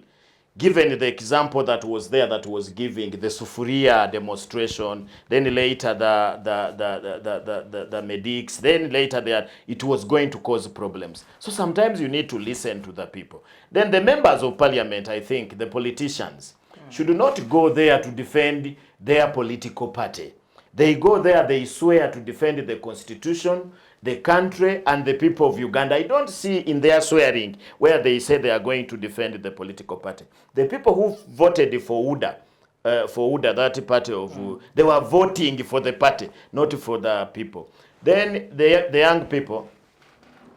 given the example that was there, that was giving the sufuria demonstration, then later the medics, then later it was going to cause problems. So sometimes you need to listen to the people. Then the members of parliament, I think, the politicians, should not go there to defend their political party. They go there, they swear to defend the constitution, the country, and the people of Uganda. I don't see in their swearing where they say they are going to defend the political party. The people who voted for UDA, that party of, they were voting for the party, not for the people. Then the young people,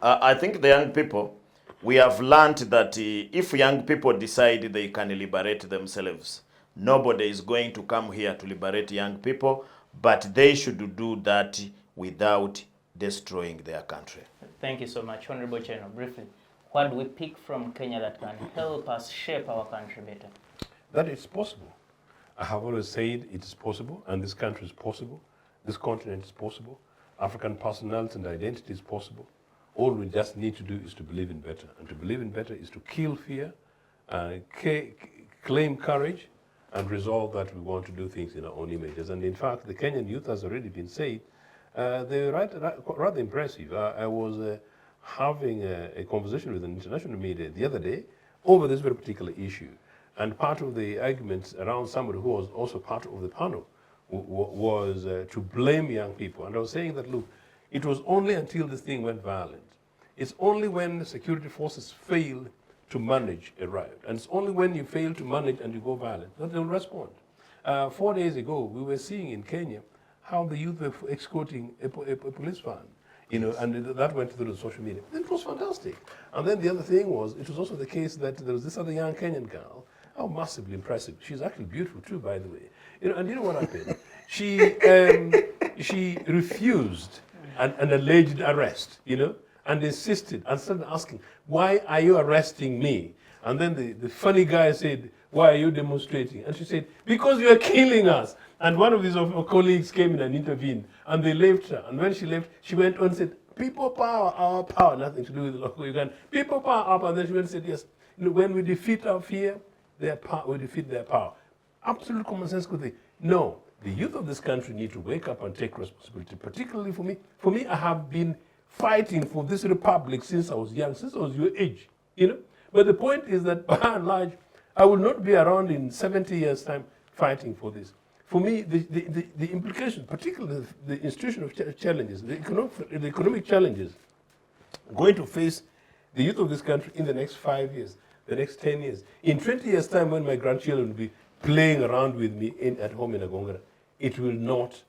I think the young people, we have learned that if young people decide they can liberate themselves, nobody is going to come here to liberate young people, but they should do that without destroying their country. Thank you so much. Honorable Cheno, briefly, what do we pick from Kenya that can help us shape our country better? That it's possible. I have always said it is possible, and this country is possible, this continent is possible, African personality and identity is possible. All we just need to do is to believe in better. And to believe in better is to kill fear, claim courage, and resolve that we want to do things in our own images. And in fact, the Kenyan youth has already been said, they're rather impressive. I was having a conversation with an international media the other day over this very particular issue. And part of the arguments around somebody who was also part of the panel was to blame young people. And I was saying that, look, it was only until this thing went violent. It's only when the security forces fail to manage a riot. And it's only when you fail to manage and you go violent that they'll respond. 4 days ago, we were seeing in Kenya how the youth were escorting a police van, and that went through the social media. It was fantastic. And then the other thing was, it was also the case that there was this other young Kenyan girl, how massively impressive. She's actually beautiful too, by the way. And you know what happened? She refused an alleged arrest, and insisted and started asking, why are you arresting me? And then the funny guy said, why are you demonstrating? And she said, because you are killing us. And one of his colleagues came in and intervened, and they left her. And when she left, she went on and said, people power, our power, nothing to do with the local Uganda. People power, our power. And then she went and said, yes, when we defeat our fear, their power, we defeat their power. Absolute common sense could think. No, the youth of this country need to wake up and take responsibility, particularly for me. For me, I have been fighting for this republic since I was young, since I was your age, But the point is that, by and large, I will not be around in 70 years' time fighting for this. For me, the implication, particularly the institutional challenges, the economic challenges going to face the youth of this country in the next 5 years, the next 10 years. In 20 years' time, when my grandchildren will be playing around with me at home in Agongara, it will not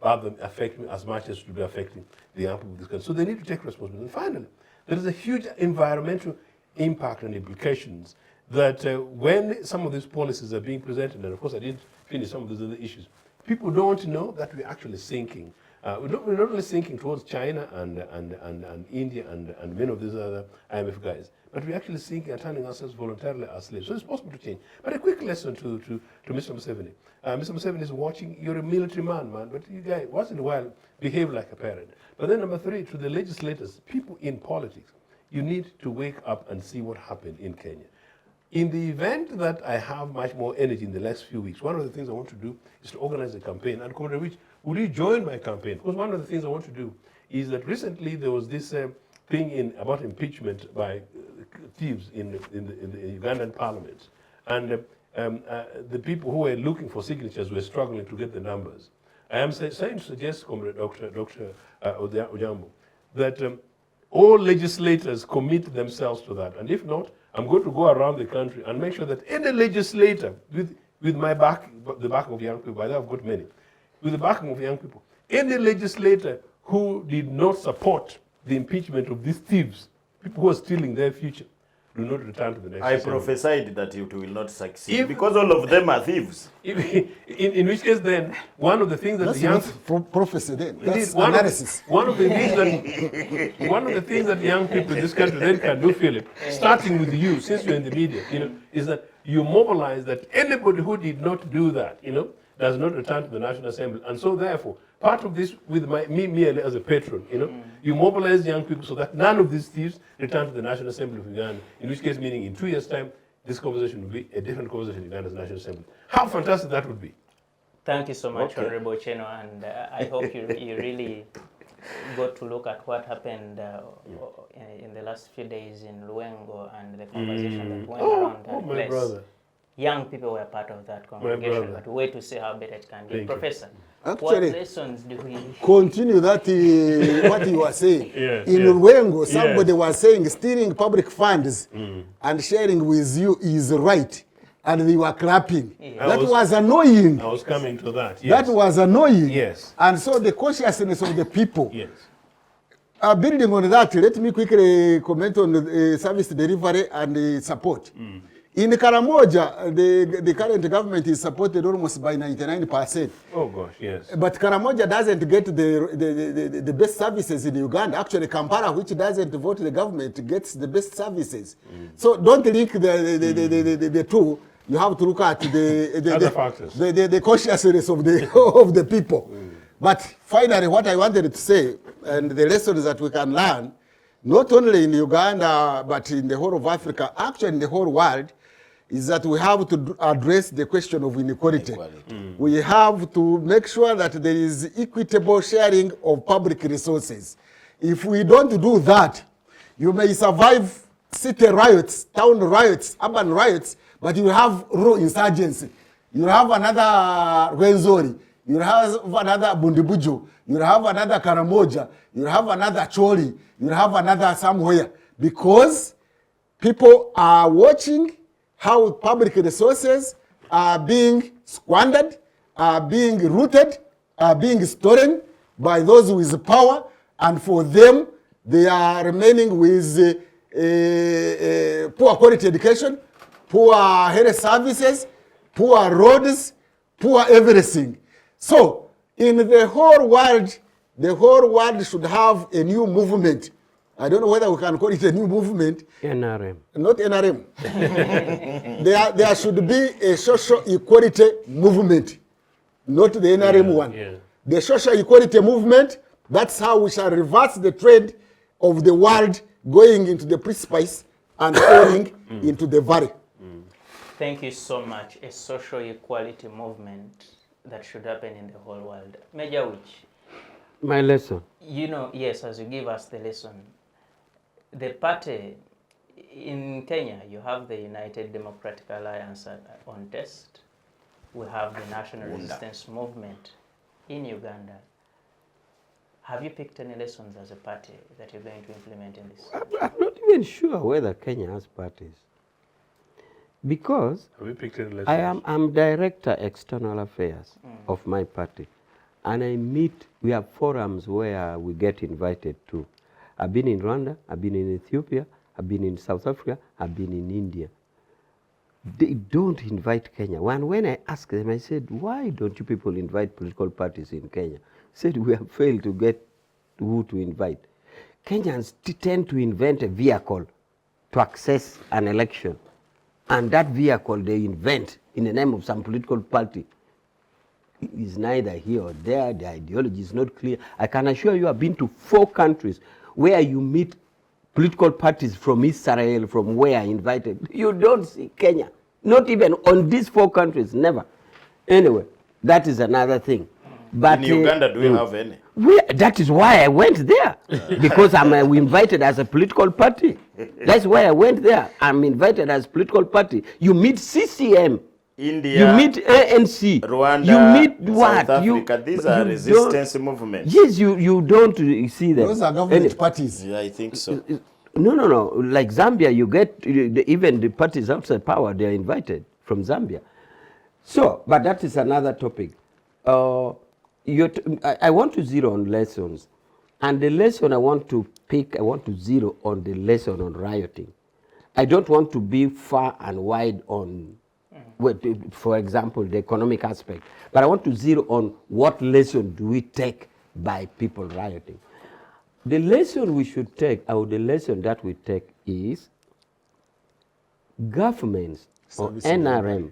affect me as much as it will be affecting the young people of this country. So they need to take responsibility. And finally, there is a huge environmental impact and implications that when some of these policies are being presented, and of course I didn't finish some of these other issues, people don't know that we're actually sinking. We're not only sinking towards China and India and many of these other IMF guys, but we're actually sinking and turning ourselves voluntarily as slaves. So it's possible to change. But a quick lesson to Mr. Museveni. Mr. Museveni is watching. You're a military man, but you guys, once in a while, behave like a parent. But then number 3, to the legislators, people in politics, you need to wake up and see what happened in Kenya. In the event that I have much more energy in the next few weeks, one of the things I want to do is to organize a campaign. And Comrade Awich, would you join my campaign? Because one of the things I want to do is that recently there was this thing about impeachment by thieves in the Ugandan parliament. And the people who were looking for signatures were struggling to get the numbers. I am saying to suggest, Comrade Dr. Ojambo, that all legislators commit themselves to that. And if not, I'm going to go around the country and make sure that any legislator with my back, the backing of young people, by that I've got many, with the backing of young people, any legislator who did not support the impeachment of these thieves, people who are stealing their future, do not return to the next I prophesied that it will not succeed because all of them are thieves. In which case, then, one of the things that That's the young... not prophecy then. That's One analysis. One of the things that young people in this country then can do, Philip, starting with you, since you're in the media, is that you mobilize that anybody who did not do that, does not return to the National Assembly. And so therefore, part of this with me as a patron, you mobilize young people so that none of these thieves return to the National Assembly of Uganda, in which case meaning in 2 years' time, this conversation will be a different conversation in Uganda's National Assembly. How fantastic that would be. Thank you so much, Honorable Othieno, and I hope you really got to look at what happened in the last few days in Luengo and the conversation that went around that place. Brother. Young people were part of that congregation, but wait to see how better it can be. Professor, what Actually, lessons do we... continue that what you were saying. Yes, in Luengo, somebody was saying stealing public funds and sharing with you is right. And they were clapping. Yeah. That was annoying. I was coming to that, yes. That was annoying. Yes. And so the consciousness of the people. Yes. Building on that, let me quickly comment on the service delivery and support. In Karamoja, the current government is supported almost by 99%. Oh gosh, yes. But Karamoja doesn't get the best services in Uganda. Actually, Kampala, which doesn't vote the government, gets the best services. So don't link the two. You have to look at Other factors. The consciousness of the people. But finally, what I wanted to say, and the lessons that we can learn, not only in Uganda, but in the whole of Africa, actually in the whole world, is that we have to address the question of inequality. We have to make sure that there is equitable sharing of public resources. If we don't do that, you may survive city riots, town riots, urban riots, but you have raw insurgency. You have another Rwenzori, you have another Bundibujo, you have another Karamoja, you have another Choli, you have another somewhere. Because people are watching how public resources are being squandered, are being looted, are being stolen by those with power, and for them, they are remaining with poor quality education, poor health services, poor roads, poor everything. So, in the whole world should have a new movement. I don't know whether we can call it a new movement. NRM. Not NRM. there should be a social equality movement, not the NRM one. Yeah. The social equality movement, that's how we shall reverse the trend of the world going into the precipice and falling into the valley. Thank you so much. A social equality movement that should happen in the whole world. Major Awich, My lesson. Yes, as you give us the lesson, the party in Kenya, you have the United Democratic Alliance on test. We have the National Resistance Movement in Uganda. Have you picked any lessons as a party that you're going to implement in this? I'm not even sure whether Kenya has parties. Because Have you picked any lessons? I'm director external affairs of my party. And we have forums where we get invited to. I've been in Rwanda, I've been in Ethiopia, I've been in South Africa, I've been in India. They don't invite Kenya. When I asked them, I said, why don't you people invite political parties in Kenya? Said, we have failed to get who to invite. Kenyans tend to invent a vehicle to access an election. And that vehicle they invent in the name of some political party is neither here or there. The ideology is not clear. I can assure you I've been to 4 countries where you meet political parties from Israel, from where invited. You don't see Kenya. Not even on these 4 countries, never. Anyway, that is another thing. But in Uganda, do we have any? That is why I went there. Because I'm invited as a political party. That's why I went there. I'm invited as a political party. You meet CCM. India, you meet ANC, Rwanda, you meet what? South Africa, these are resistance movements. Yes, you don't see them. Those are government parties. Yeah, I think so. No. Like Zambia, you get even the parties outside power, they are invited from Zambia. So, but that is another topic. I want to zero on lessons. And the lesson I want to zero on the lesson on rioting. I don't want to be far and wide on, for example, the economic aspect. But I want to zero on what lesson do we take by people rioting. The lesson we should take, or the lesson that we take is governments or NRM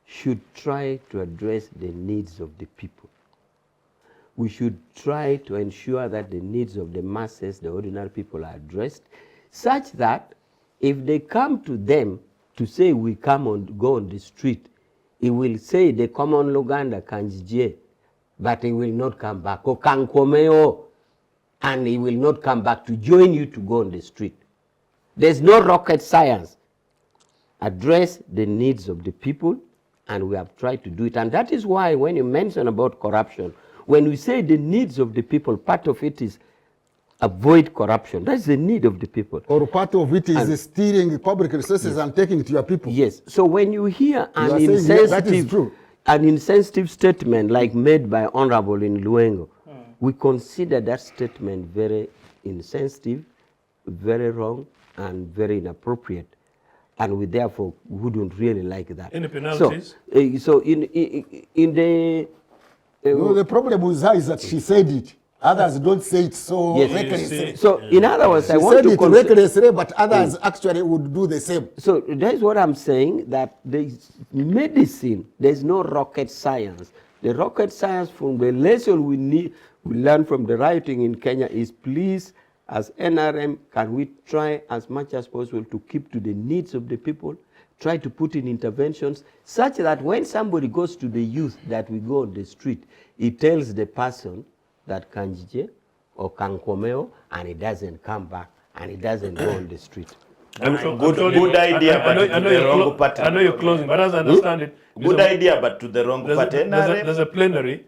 should try to address the needs of the people. We should try to ensure that the needs of the masses, the ordinary people, are addressed, such that if they come to them to say we go on the street, he will say the common Luganda kanjije, but he will not come back. Or kankomeo, and he will not come back to join you to go on the street. There's no rocket science. Address the needs of the people, and we have tried to do it. And that is why when you mention about corruption, when we say the needs of the people, part of it is avoid corruption. That's the need of the people. Or part of it is stealing public resources and taking it to your people. Yes. So when you hear that is true. an insensitive statement like made by Honorable in Luengo, we consider that statement very insensitive, very wrong, and very inappropriate. And we therefore wouldn't really like that. Any penalties? So in the... No, the problem with her is that she said it. Others don't say it so recklessly. So in other words, She I want said to it recklessly, but others actually would do the same. So that's what I'm saying, that there's medicine, there's no rocket science. The rocket science from the lesson we learn from the rioting in Kenya is, please, as NRM, can we try as much as possible to keep to the needs of the people, try to put in interventions such that when somebody goes to the youth that we go on the street, he tells the person that kanjije or kankomeo, and he doesn't come back and he doesn't go on the street. Good idea, but to the wrong pattern. I know you're closing, but as I understand it, Good idea, but to the wrong pattern. There's a plenary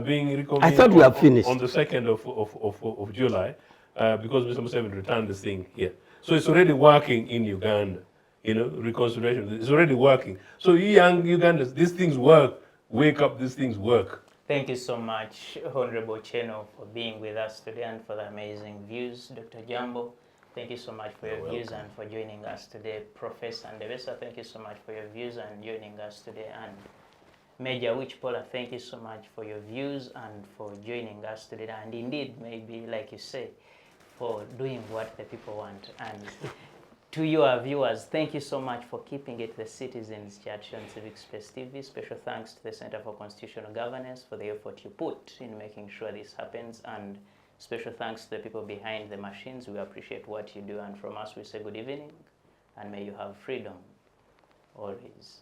being reconvened. I thought you have finished. On the 2nd of July, because Mr. Museveni returned this thing here. So it's already working in Uganda. You know, reconciliation is already working. So you young Ugandans, these things work. Wake up, these things work. Thank you so much, Honorable Othieno, for being with us today and for the amazing views. Dr. Ojambo, thank you so much for your views and for joining us today. Professor Ndebesa, thank you so much for your views and joining us today. And Major Awich, Pollar, thank you so much for your views and for joining us today. And indeed, maybe, like you say, for doing what the people want. And to your viewers, thank you so much for keeping it the Citizens Church on Civic Space TV. Special thanks to the Center for Constitutional Governance for the effort you put in making sure this happens. And special thanks to the people behind the machines. We appreciate what you do. And from us, we say good evening. And may you have freedom always.